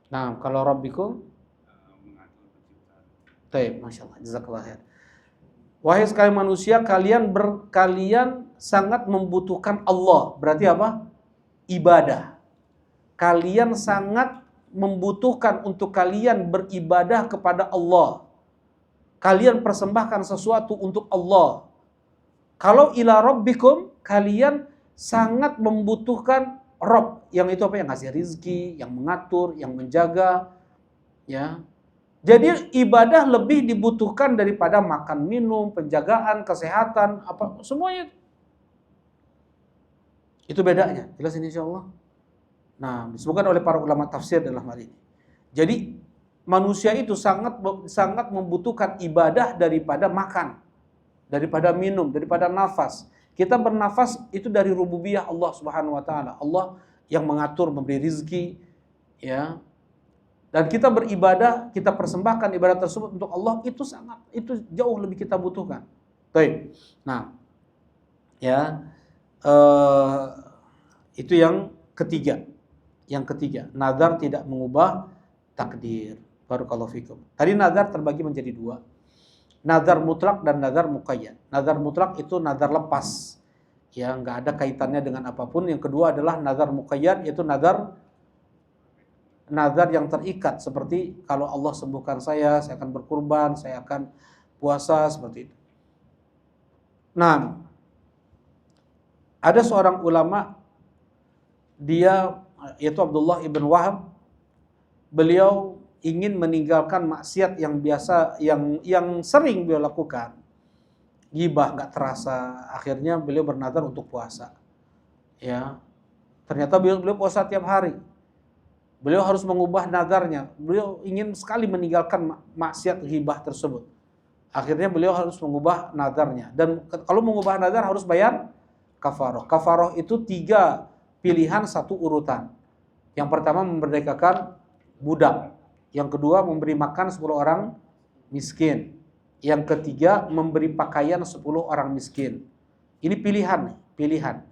Nah, kalau rabbikum Taib, Masya Allah, jazakallah khair. Wahai sekalian manusia, kalian sangat membutuhkan Allah. Berarti apa? Ibadah. Kalian sangat membutuhkan untuk kalian beribadah kepada Allah. Kalian persembahkan sesuatu untuk Allah. Kalau ila rabbikum, kalian sangat membutuhkan Rabb, yang itu apa? Yang ngasih rizki, yang mengatur, yang menjaga, ya. Jadi ibadah lebih dibutuhkan daripada makan minum, penjagaan, kesehatan, apa semuanya. Itu bedanya. Jelas ini insyaallah. Nah, disebutkan oleh para ulama tafsir dalam hal ini. Jadi manusia itu sangat membutuhkan ibadah daripada makan, daripada minum, daripada nafas. Kita bernafas itu dari rububiyah Allah Subhanahu wa taala. Allah yang mengatur, memberi rizki, ya. Dan kita beribadah, kita persembahkan ibadah tersebut untuk Allah, itu jauh lebih kita butuhkan. Baik. Nah, ya, itu yang ketiga. Yang ketiga, nazar tidak mengubah takdir. Barakallahu fikum. Tadi nazar terbagi menjadi dua. Nazar mutlak dan nazar muqayyad. Nazar mutlak itu nazar lepas, ya, nggak ada kaitannya dengan apapun. Yang kedua adalah nazar muqayyad, yaitu nazar yang terikat, seperti kalau Allah sembuhkan saya akan berkurban, saya akan puasa, seperti itu. Nah, ada seorang ulama, dia yaitu Abdullah ibn Wahab, beliau ingin meninggalkan maksiat yang biasa, yang sering beliau lakukan. Ghibah nggak terasa, akhirnya beliau bernazar untuk puasa. Ya, ternyata beliau puasa tiap hari. Beliau harus mengubah nadarnya. Beliau ingin sekali meninggalkan maksiat ghibah tersebut. Akhirnya beliau harus mengubah nadarnya. Dan kalau mengubah nadar harus bayar kafaroh. Kafaroh itu 3 pilihan 1 urutan. Yang pertama memerdekakan budak. Yang kedua memberi makan 10 orang miskin. Yang ketiga memberi pakaian 10 orang miskin. Ini pilihan, pilihan.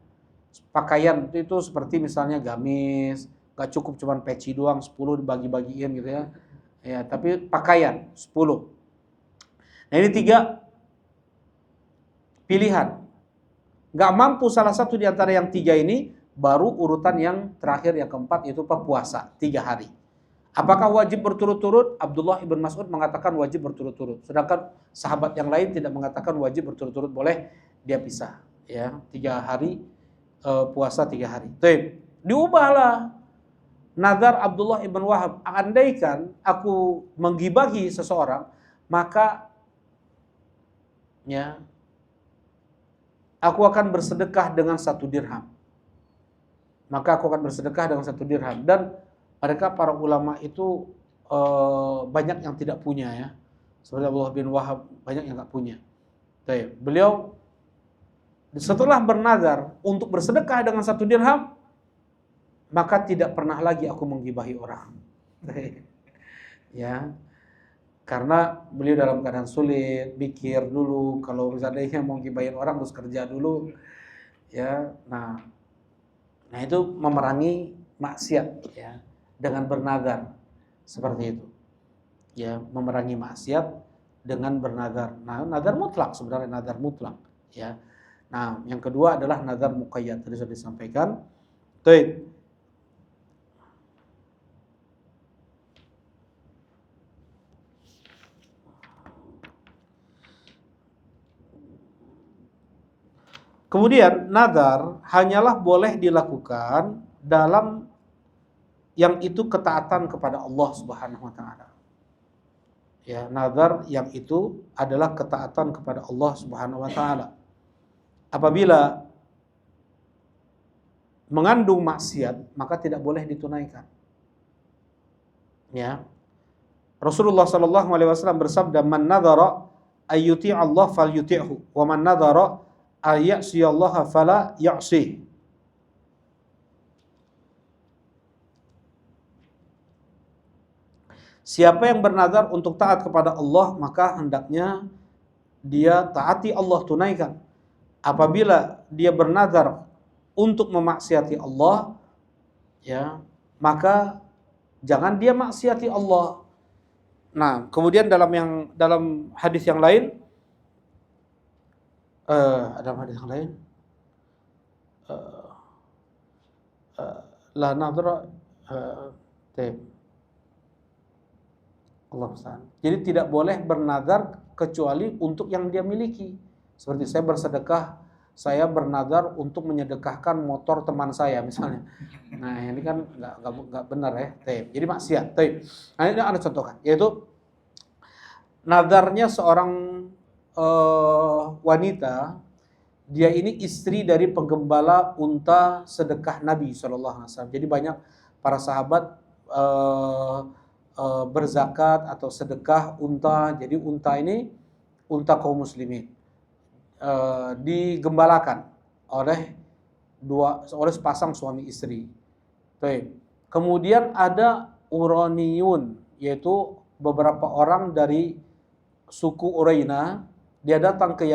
Pakaian itu seperti misalnya gamis, gak cukup cuman peci doang 10 dibagi-bagiin gitu ya. Ya, tapi pakaian 10. Nah, ini 3 pilihan. Gak mampu salah satu di antara yang 3 ini, baru urutan yang terakhir yang keempat yaitu puasa 3 hari. Apakah wajib berturut-turut? Abdullah ibn Mas'ud mengatakan wajib berturut-turut. Sedangkan sahabat yang lain tidak mengatakan wajib berturut-turut, boleh dia pisah. Ya, 3 hari puasa 3 hari. Baik, diubahlah nazar Abdullah ibn Wahab. Andaikan aku menggibahi seseorang, maka ya aku akan bersedekah dengan 1 dirham. Maka aku akan bersedekah dengan 1 dirham. Dan mereka para ulama itu banyak yang tidak punya ya. Seperti Abdullah bin Wahab banyak yang nggak punya. Baik, beliau setelah bernazar untuk bersedekah dengan 1 dirham, maka tidak pernah lagi aku menggibahi orang. Ya, karena beliau dalam keadaan sulit, pikir dulu kalau misalnya mau gibahin orang harus kerja dulu. Ya, nah itu memerangi maksiat ya dengan bernazar seperti itu. Ya, memerangi maksiat dengan bernazar. Nah, nazar mutlak sebenarnya, nazar mutlak ya. Nah, yang kedua adalah nazar muqayyad, tadi sudah disampaikan. Baik. Kemudian nazar hanyalah boleh dilakukan dalam yang itu ketaatan kepada Allah Subhanahu wa taala. Ya, nazar yang itu adalah ketaatan kepada Allah Subhanahu wa taala. Apabila mengandung maksiat, maka tidak boleh ditunaikan. Ya. Rasulullah sallallahu alaihi wasallam bersabda, "Man nadhara ayyuti Allah falyuti'hu, wa man nadhara ayyasi Allah fala ya'sih." Siapa yang bernazar untuk taat kepada Allah, maka hendaknya dia taati Allah, tunaikan. Apabila dia bernazar untuk memaksiati Allah, ya, maka jangan dia maksiati Allah. Nah, kemudian dalam hadis yang lain, la nadra Allah Ustaz. Jadi tidak boleh bernazar kecuali untuk yang dia miliki. Seperti saya bersedekah, saya bernazar untuk menyedekahkan motor teman saya misalnya. Nah, ini kan nggak benar ya. Jadi maksiat. Nah, ini ada contohkan, yaitu nazarnya seorang wanita, dia ini istri dari penggembala unta sedekah Nabi SAW. Jadi banyak para sahabat berzakat atau sedekah unta. Jadi unta ini unta kaum muslimin digembalakan oleh sepasang suami istri. Baik. Kemudian ada Uraniyun, yaitu beberapa orang dari suku Uraina, dia datang ke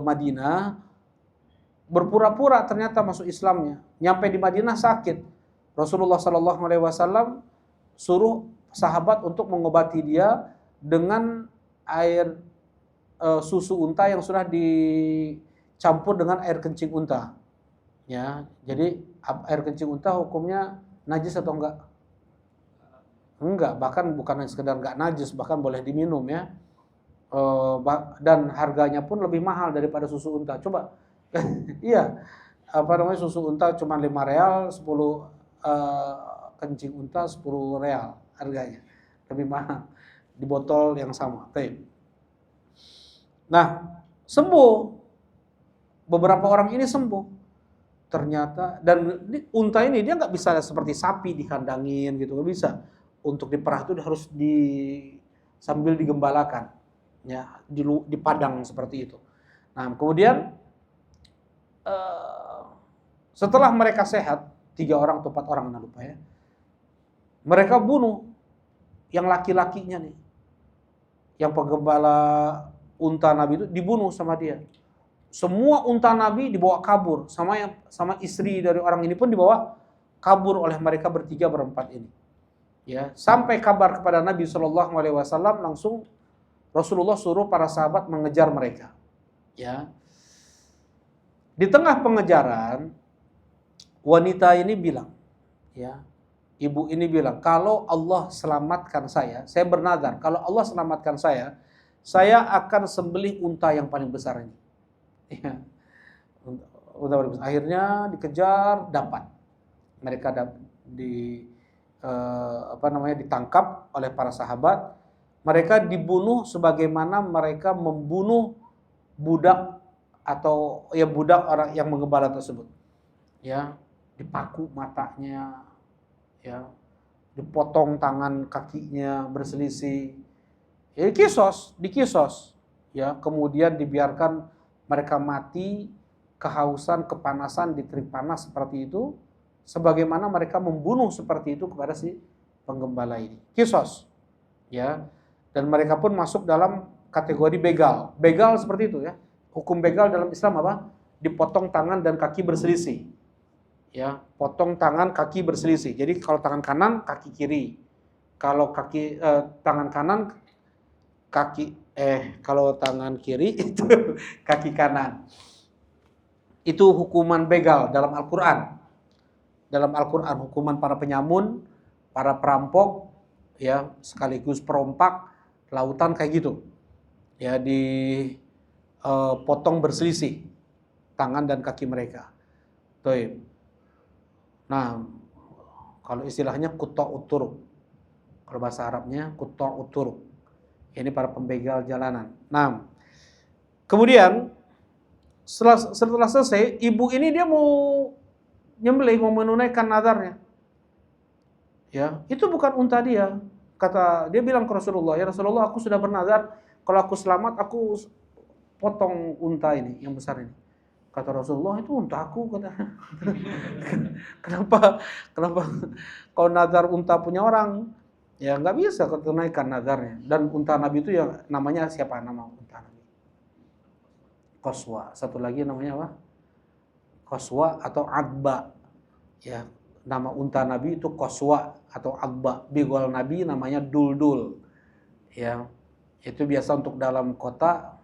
Madinah, berpura-pura ternyata masuk Islamnya. Nyampe di Madinah sakit. Rasulullah SAW suruh sahabat untuk mengobati dia dengan air susu unta yang sudah dicampur dengan air kencing unta. Ya, jadi air kencing unta hukumnya najis atau enggak? Enggak, bahkan bukan sekedar enggak najis, bahkan boleh diminum ya. Dan harganya pun lebih mahal daripada susu unta. Coba, iya, susu unta cuma 5 real, 10 kencing unta 10 real harganya, lebih mahal di botol yang sama. Nah, sembuh, beberapa orang ini sembuh. ternyata, dan unta ini dia nggak bisa seperti sapi dikandangin gitu, nggak bisa. Untuk diperah itu harus sambil digembalakan, ya, di padang seperti itu. Nah, kemudian setelah mereka sehat, 3 orang atau 4 orang, lupa ya, mereka bunuh yang laki-lakinya nih, yang penggembala unta Nabi itu dibunuh sama dia. Semua unta Nabi dibawa kabur, sama istri dari orang ini pun dibawa kabur oleh mereka bertiga berempat ini. Ya, sampai kabar kepada Nabi Shallallahu Alaihi Wasallam, langsung Rasulullah suruh para sahabat mengejar mereka. Ya, di tengah pengejaran, wanita ini bilang, ya, ibu ini bilang, kalau Allah selamatkan saya bernadar, kalau Allah selamatkan saya akan sembelih unta yang paling besar ini. Ya. Unta paling besar. Akhirnya dikejar, dapat. Mereka ditangkap oleh para sahabat. Mereka dibunuh sebagaimana mereka membunuh budak atau ya budak orang yang menggembala tersebut. Ya, dipaku matanya, ya, dipotong tangan kakinya berselisih. Ya, dikisos. Ya, kemudian dibiarkan mereka mati kehausan, kepanasan di terik panas seperti itu, sebagaimana mereka membunuh seperti itu kepada si penggembala ini. Kisos. Ya. Dan mereka pun masuk dalam kategori begal. Begal seperti itu ya. Hukum begal dalam Islam apa? Dipotong tangan dan kaki berselisih. Ya, potong tangan kaki berselisih. Jadi kalau tangan kanan, kaki kiri. Kalau tangan kanan, kalau tangan kiri itu kaki kanan. Itu hukuman begal dalam Al-Qur'an. Dalam Al-Qur'an hukuman para penyamun, para perampok, ya, sekaligus perompak lautan kayak gitu. Ya, potong berselisih tangan dan kaki mereka. Toib. Nah, kalau istilahnya quta'ut turuq. Kalau bahasa Arabnya quta'ut turuq. Ini para pembegal jalanan. Nah, kemudian setelah selesai, ibu ini dia mau nyembelih, mau menunaikan nadarnya. Ya, itu bukan unta dia. Dia bilang ke Rasulullah, "Ya Rasulullah, aku sudah bernazar, kalau aku selamat aku potong unta ini yang besar ini." Kata Rasulullah, "Itu untaku," kata. Kenapa kau nazar unta punya orang? Ya nggak bisa kau tunaikan nazarnya. Dan unta Nabi itu ya namanya siapa? Nama unta Nabi Qaswa. Satu lagi namanya apa? Qaswa atau Adba. Ya, nama unta Nabi itu Qaswa atau Adba. Bigol Nabi namanya Duldul. Ya, itu biasa untuk dalam kota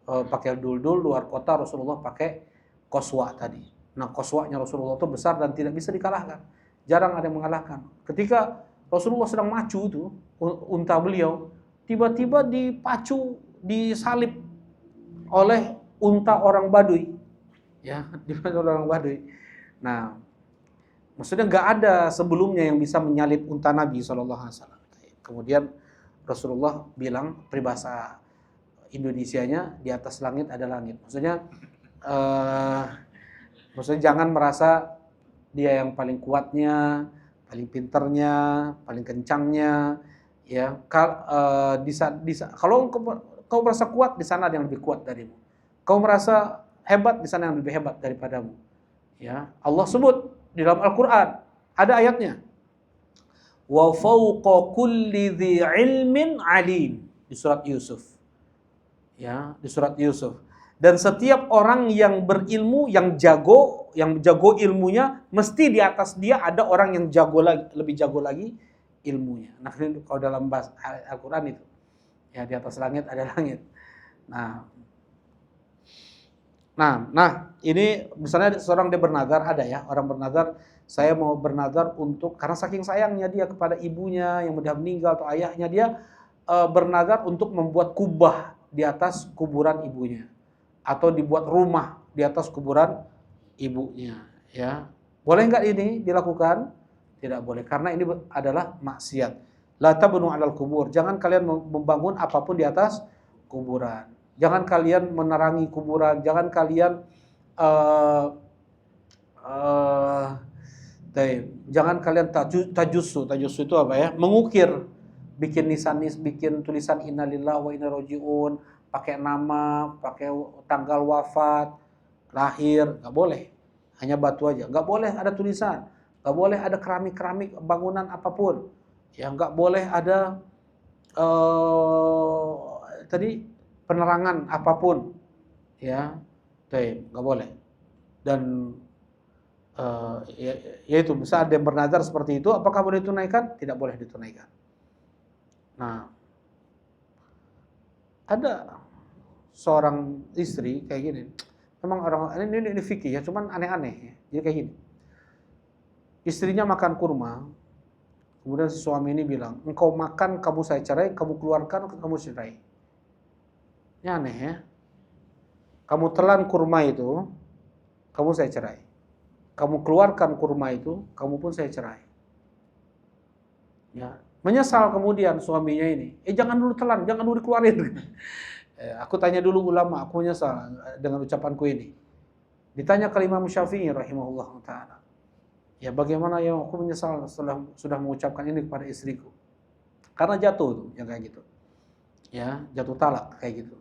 pakai Duldul, luar kota Rasulullah pakai Qaswa tadi. Nah, Qaswanya Rasulullah itu besar dan tidak bisa dikalahkan. Jarang ada yang mengalahkan. Ketika Rasulullah sedang macu itu, unta beliau, tiba-tiba disalib oleh unta orang Baduy. Ya, orang Baduy. Nah, maksudnya nggak ada sebelumnya yang bisa menyalib unta Nabi SAW. Kemudian Rasulullah bilang, peribahasa Indonesianya, di atas langit ada langit. Maksudnya jangan merasa dia yang paling kuatnya, paling pinternya, paling kencangnya, ya. Kalau kau merasa kuat, di sana ada yang lebih kuat darimu. Kau merasa hebat, di sana yang lebih hebat daripadamu. Ya, Allah sebut di dalam Al-Qur'an, ada ayatnya. Wa fawqa kulli dzi ilmin alim, di surat Yusuf. Ya, di surat Yusuf. Dan setiap orang yang berilmu, yang jago ilmunya, mesti di atas dia ada orang yang lebih jago lagi ilmunya. Nah, kalau dalam bahasa Al-Qur'an itu, ya, di atas langit ada langit. Nah, ini misalnya seorang dia bernazar, ada ya, orang bernazar, saya mau bernazar karena saking sayangnya dia kepada ibunya yang sudah meninggal atau ayahnya, dia bernazar untuk membuat kubah di atas kuburan ibunya, atau dibuat rumah di atas kuburan ibunya, ya. Boleh nggak ini dilakukan? Tidak boleh, karena ini adalah maksiat. La tabnu 'alal kubur. Jangan kalian membangun apapun di atas kuburan. Jangan kalian menerangi kuburan. Jangan kalian Jangan kalian tajusu itu apa ya? Mengukir, bikin nisanis, bikin tulisan innalillahi wa inna rojiun, pakai nama, pakai tanggal wafat, lahir, nggak boleh. Hanya batu aja. Nggak boleh ada tulisan, nggak boleh ada keramik-keramik bangunan apapun. Ya nggak boleh ada tadi penerangan apapun. Ya, nggak boleh. Dan yaitu misal ada yang bernazar seperti itu, apakah boleh ditunaikan? Tidak boleh ditunaikan. Nah, ada seorang istri kayak gini. Memang orang ini fikih ya, cuman aneh-aneh ya. Dia kayak gini. Istrinya makan kurma, kemudian si suami ini bilang, engkau makan kamu saya cerai, kamu keluarkan kamu cerai. Ini aneh ya. Kamu telan kurma itu, kamu saya cerai. Kamu keluarkan kurma itu, kamu pun saya cerai. Ya, menyesal kemudian suaminya ini. Jangan dulu telan, jangan dulu dikeluarin. Aku tanya dulu ulama, aku menyesal dengan ucapanku ini. Ditanya ke Imam Syafi'i rahimahullah taala. Ya bagaimana ya aku menyesal setelah sudah mengucapkan ini kepada istriku. Karena jatuh tuh yang kayak gitu. Ya, jatuh talak kayak gitu.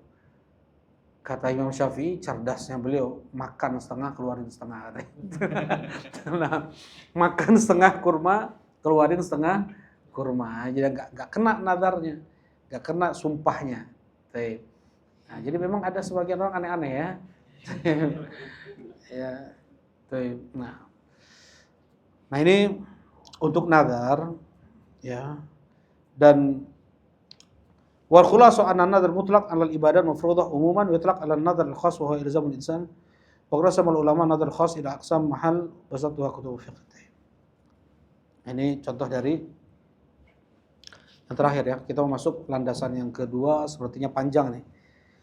Kata Imam Syafi'i, cerdasnya beliau, makan setengah, keluarin setengah. Nah, makan setengah kurma, keluarin setengah kurma. Jadi nggak kena nadarnya, nggak kena sumpahnya. Nah, jadi memang ada sebagian orang aneh-aneh ya. Ya, nah ini untuk nadar, ya. Dan wal khulasu anna an-nadhr mutlaq 'ala al-ibadat mafruḍah umuman wa yutlaq 'ala an-nadhr al-khass wa huwa ilzamul insan. Wa qasama al-ulama nadhr khass ila aqsam mahal basatuha kutub fiqh. Ini contoh dari yang terakhir ya. Kita mau masuk landasan yang kedua, sepertinya panjang nih.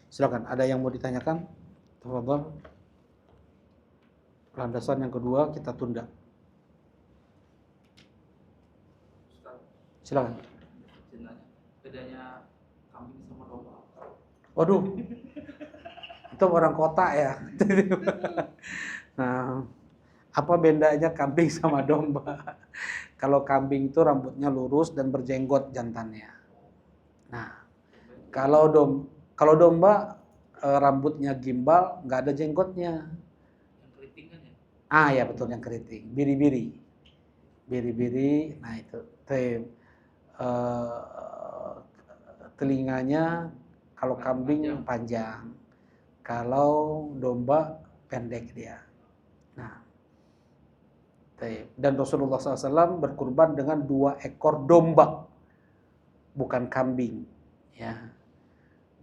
Silakan, ada yang mau ditanyakan? Tafadhol. Landasan yang kedua kita tunda. Silakan. Bedanya kambing sama domba. Waduh, itu orang kota ya. Nah, apa bedanya kambing sama domba? Kalau kambing itu rambutnya lurus dan berjenggot jantannya. Nah, kalau domba rambutnya gimbal, nggak ada jenggotnya. Yang keriting kan ya? Ya betul, yang keriting, biri-biri. Nah itu. Telinganya kalau kambing panjang, kalau domba pendek dia. Nah, dan Rasulullah SAW berkurban dengan 2 ekor domba, bukan kambing. Ya.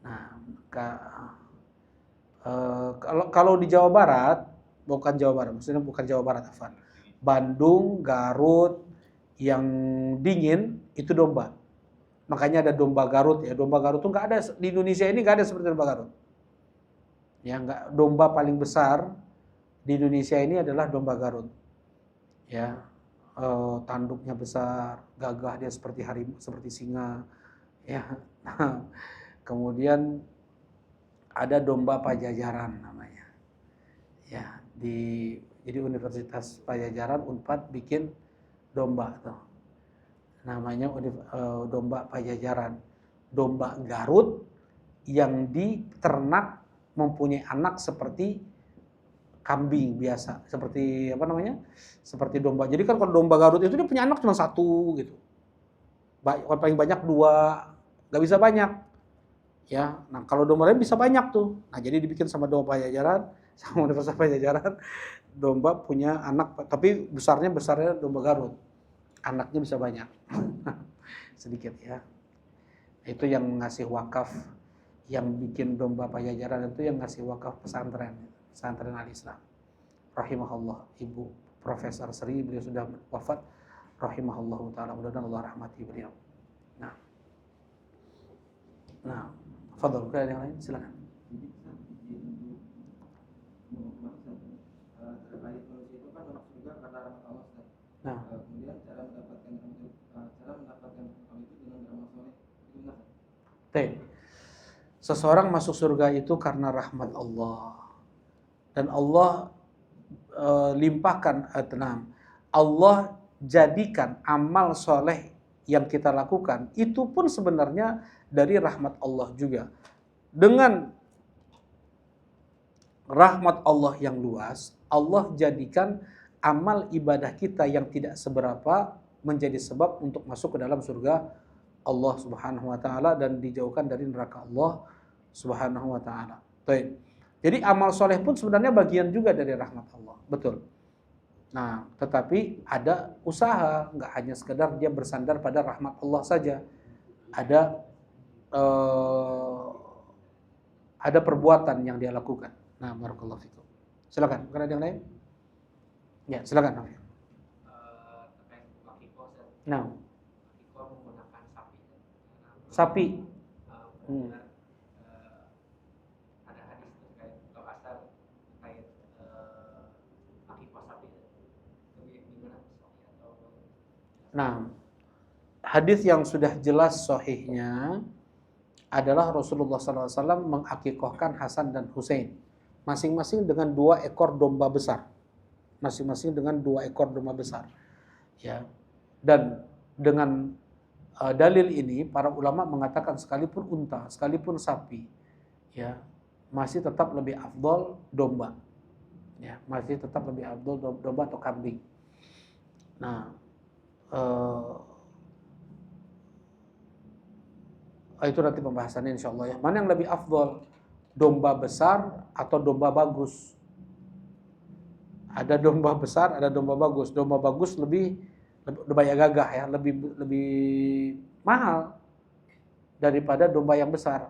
Nah, kalau di Jawa Barat, maksudnya bukan Jawa Barat, Afan. Bandung, Garut, yang dingin itu domba. Makanya ada domba Garut ya. Domba Garut tuh nggak ada di Indonesia ini, nggak ada seperti domba Garut. Ya nggak, domba paling besar di Indonesia ini adalah domba Garut. Ya, tanduknya besar, gagah dia seperti harimau, seperti singa. Ya, kemudian ada domba Pajajaran namanya. Ya, jadi Universitas Pajajaran Unpad bikin domba tuh. Namanya domba Pajajaran. Domba Garut yang diternak mempunyai anak seperti kambing biasa, seperti apa namanya? Seperti domba. Jadi kan kalau domba Garut itu dia punya anak cuma 1 gitu. Paling banyak 2, nggak bisa banyak. Ya, nah kalau domba lain bisa banyak tuh. Nah jadi dibikin sama domba Pajajaran, sama Universitas Pajajaran, domba punya anak, tapi besarnya domba Garut. Anaknya bisa banyak. Sedikit ya. Itu yang ngasih wakaf, yang bikin domba Pajajaran itu yang ngasih wakaf pesantren Al-Islam. Rahimahullah, Ibu Profesor Sri, beliau sudah wafat. Rahimahullah taala, mudah-mudahan Allah rahmati beliau. Nah, fadhol, ada yang lain silakan. Nah, kemudian cara mendapatkan itu dengan beramal soleh itu benar. Seseorang masuk surga itu karena rahmat Allah. Dan Allah limpahkan tenang. Allah jadikan amal soleh yang kita lakukan itu pun sebenarnya dari rahmat Allah juga. Dengan rahmat Allah yang luas, Allah jadikan amal ibadah kita yang tidak seberapa menjadi sebab untuk masuk ke dalam surga Allah Subhanahu wa taala dan dijauhkan dari neraka Allah Subhanahu wa taala. Baik. Jadi amal soleh pun sebenarnya bagian juga dari rahmat Allah. Betul. Nah, tetapi ada usaha, nggak hanya sekedar dia bersandar pada rahmat Allah saja. Ada ada perbuatan yang dia lakukan. Nah, barakallahu fikum. Silakan, bukan ada yang lain? Ya, silakan. Terkait akikoh, Nah, akikoh menggunakan sapi. sapi. Benar, ada hadis terkait atau asar terkait akikoh sapi. Lebih gimana sahih atau? Nah, hadis yang sudah jelas sahihnya adalah Rasulullah SAW mengakikohkan Hasan dan Husain masing-masing dengan 2 ekor domba besar. Masing-masing dengan 2 ekor domba besar. Ya. Dan dengan dalil ini para ulama mengatakan sekalipun unta, sekalipun sapi, ya, masih tetap lebih afdol domba. Ya, masih tetap lebih afdol domba atau kambing. Nah, itu nanti pembahasannya insya Allah ya. Mana yang lebih afdol? Domba besar atau domba bagus? Ada domba besar, ada domba bagus. Domba bagus lebih domba yang gagah ya, lebih mahal daripada domba yang besar.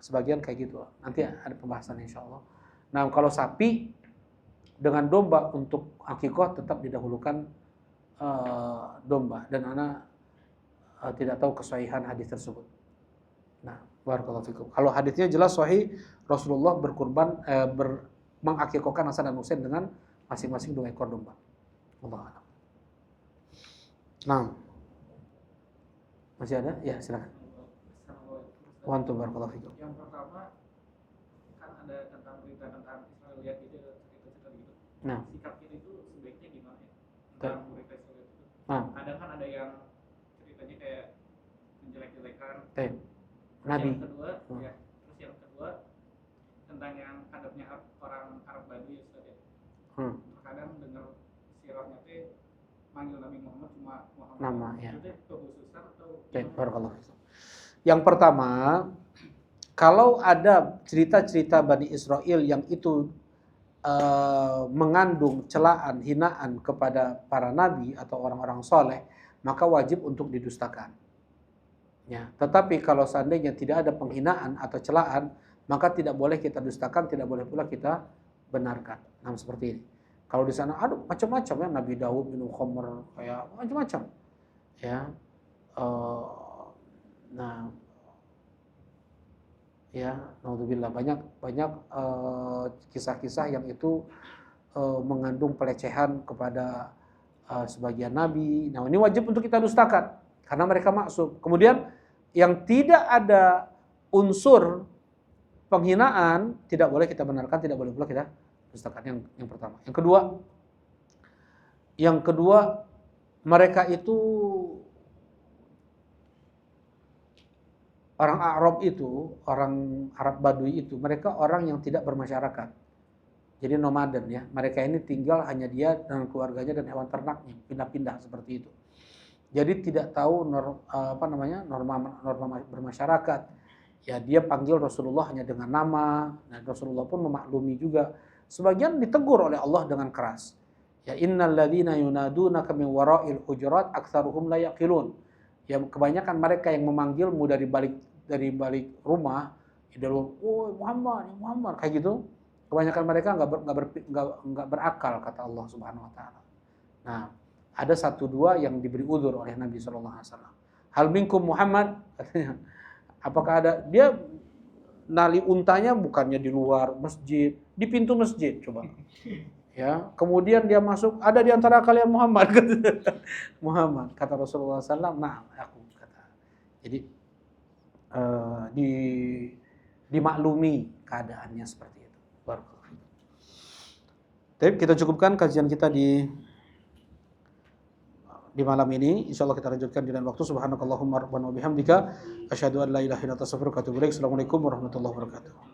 Sebagian kayak gitu. Nanti ada pembahasan insya Allah. Nah, kalau sapi dengan domba untuk akikoh tetap didahulukan domba, dan anak tidak tahu kesahihan hadis tersebut. Nah, barakallahu fikum. Kalau hadisnya jelas sahih, Rasulullah berkurban mengakikahkan Hasan dan Husain dengan masing-masing 2 ekor domba. Wallahu a'lam. Nah, masih ada? Ya, silakan. Wantu barakallahu fikum. Yang pertama kan ada tentang berita tentang Israeliat gitu, cerita-cerita gitu. Nah, Sikap kita itu sebaiknya gimana ya tentang berita Israeliat itu? nah, Kadang kan ada yang ceritanya kayak menjelek-jelekan. Nabi. Yang kedua, ya, terus yang kedua tentang yang adabnya orang Arab Badui ya, Ustaz ya. Terkadang dengar sirahnya teh manggil Nabi Muhammad cuma Muhammad. Nama, ya. Itu teh kekhususan atau Barakallahu fikum. Yang pertama, kalau ada cerita-cerita Bani Israel yang itu mengandung celaan, hinaan kepada para nabi atau orang-orang soleh, maka wajib untuk didustakan. Ya, tetapi kalau seandainya tidak ada penghinaan atau celaan, maka tidak boleh kita dustakan, tidak boleh pula kita benarkan. Nah, seperti ini. Kalau di sana, aduh macam-macam ya, Nabi Daud minum khamr, kayak macam-macam. Ya, nah, ya, naudzubillah, banyak kisah-kisah yang itu mengandung pelecehan kepada sebagian nabi. Nah, ini wajib untuk kita dustakan karena mereka maksum. Kemudian yang tidak ada unsur penghinaan tidak boleh kita benarkan, tidak boleh pula kita dustakan. Yang pertama. Yang kedua, mereka itu orang Arab itu, orang Arab Badui itu, mereka orang yang tidak bermasyarakat. Jadi nomaden ya. Mereka ini tinggal hanya dia dengan keluarganya dan hewan ternaknya, pindah-pindah seperti itu. Jadi tidak tahu norma bermasyarakat. Ya, dia panggil Rasulullah hanya dengan nama, dan Rasulullah pun memaklumi juga. Sebagian ditegur oleh Allah dengan keras. Ya, innal ladzina yunadunaka min wara'il hujurat aktsaruhum la yaqilun. Ya, kebanyakan mereka yang memanggilmu dari balik rumah, "Oh Muhammad, ya Muhammad," kayak gitu. Kebanyakan mereka nggak berakal, kata Allah Subhanahu Wa Taala. Nah, ada 1-2 yang diberi udzur oleh Nabi Shallallahu Alaihi Wasallam. Hal minkum Muhammad, katanya. Apakah ada? Dia nali untanya bukannya di luar masjid, di pintu masjid, coba. Ya, kemudian dia masuk, ada di antara kalian Muhammad, Muhammad, kata Rasulullah SAW. Nah, aku kata. Jadi dimaklumi keadaannya seperti itu. Tapi kita cukupkan kajian kita di malam ini. Insyaallah kita lanjutkan di lain waktu. Subhanakallahumma rabbana wa bihamdika asyhadu an la ilaha illa anta astaghfiruka wa atubu ilaik. Assalamualaikum warahmatullahi wabarakatuh.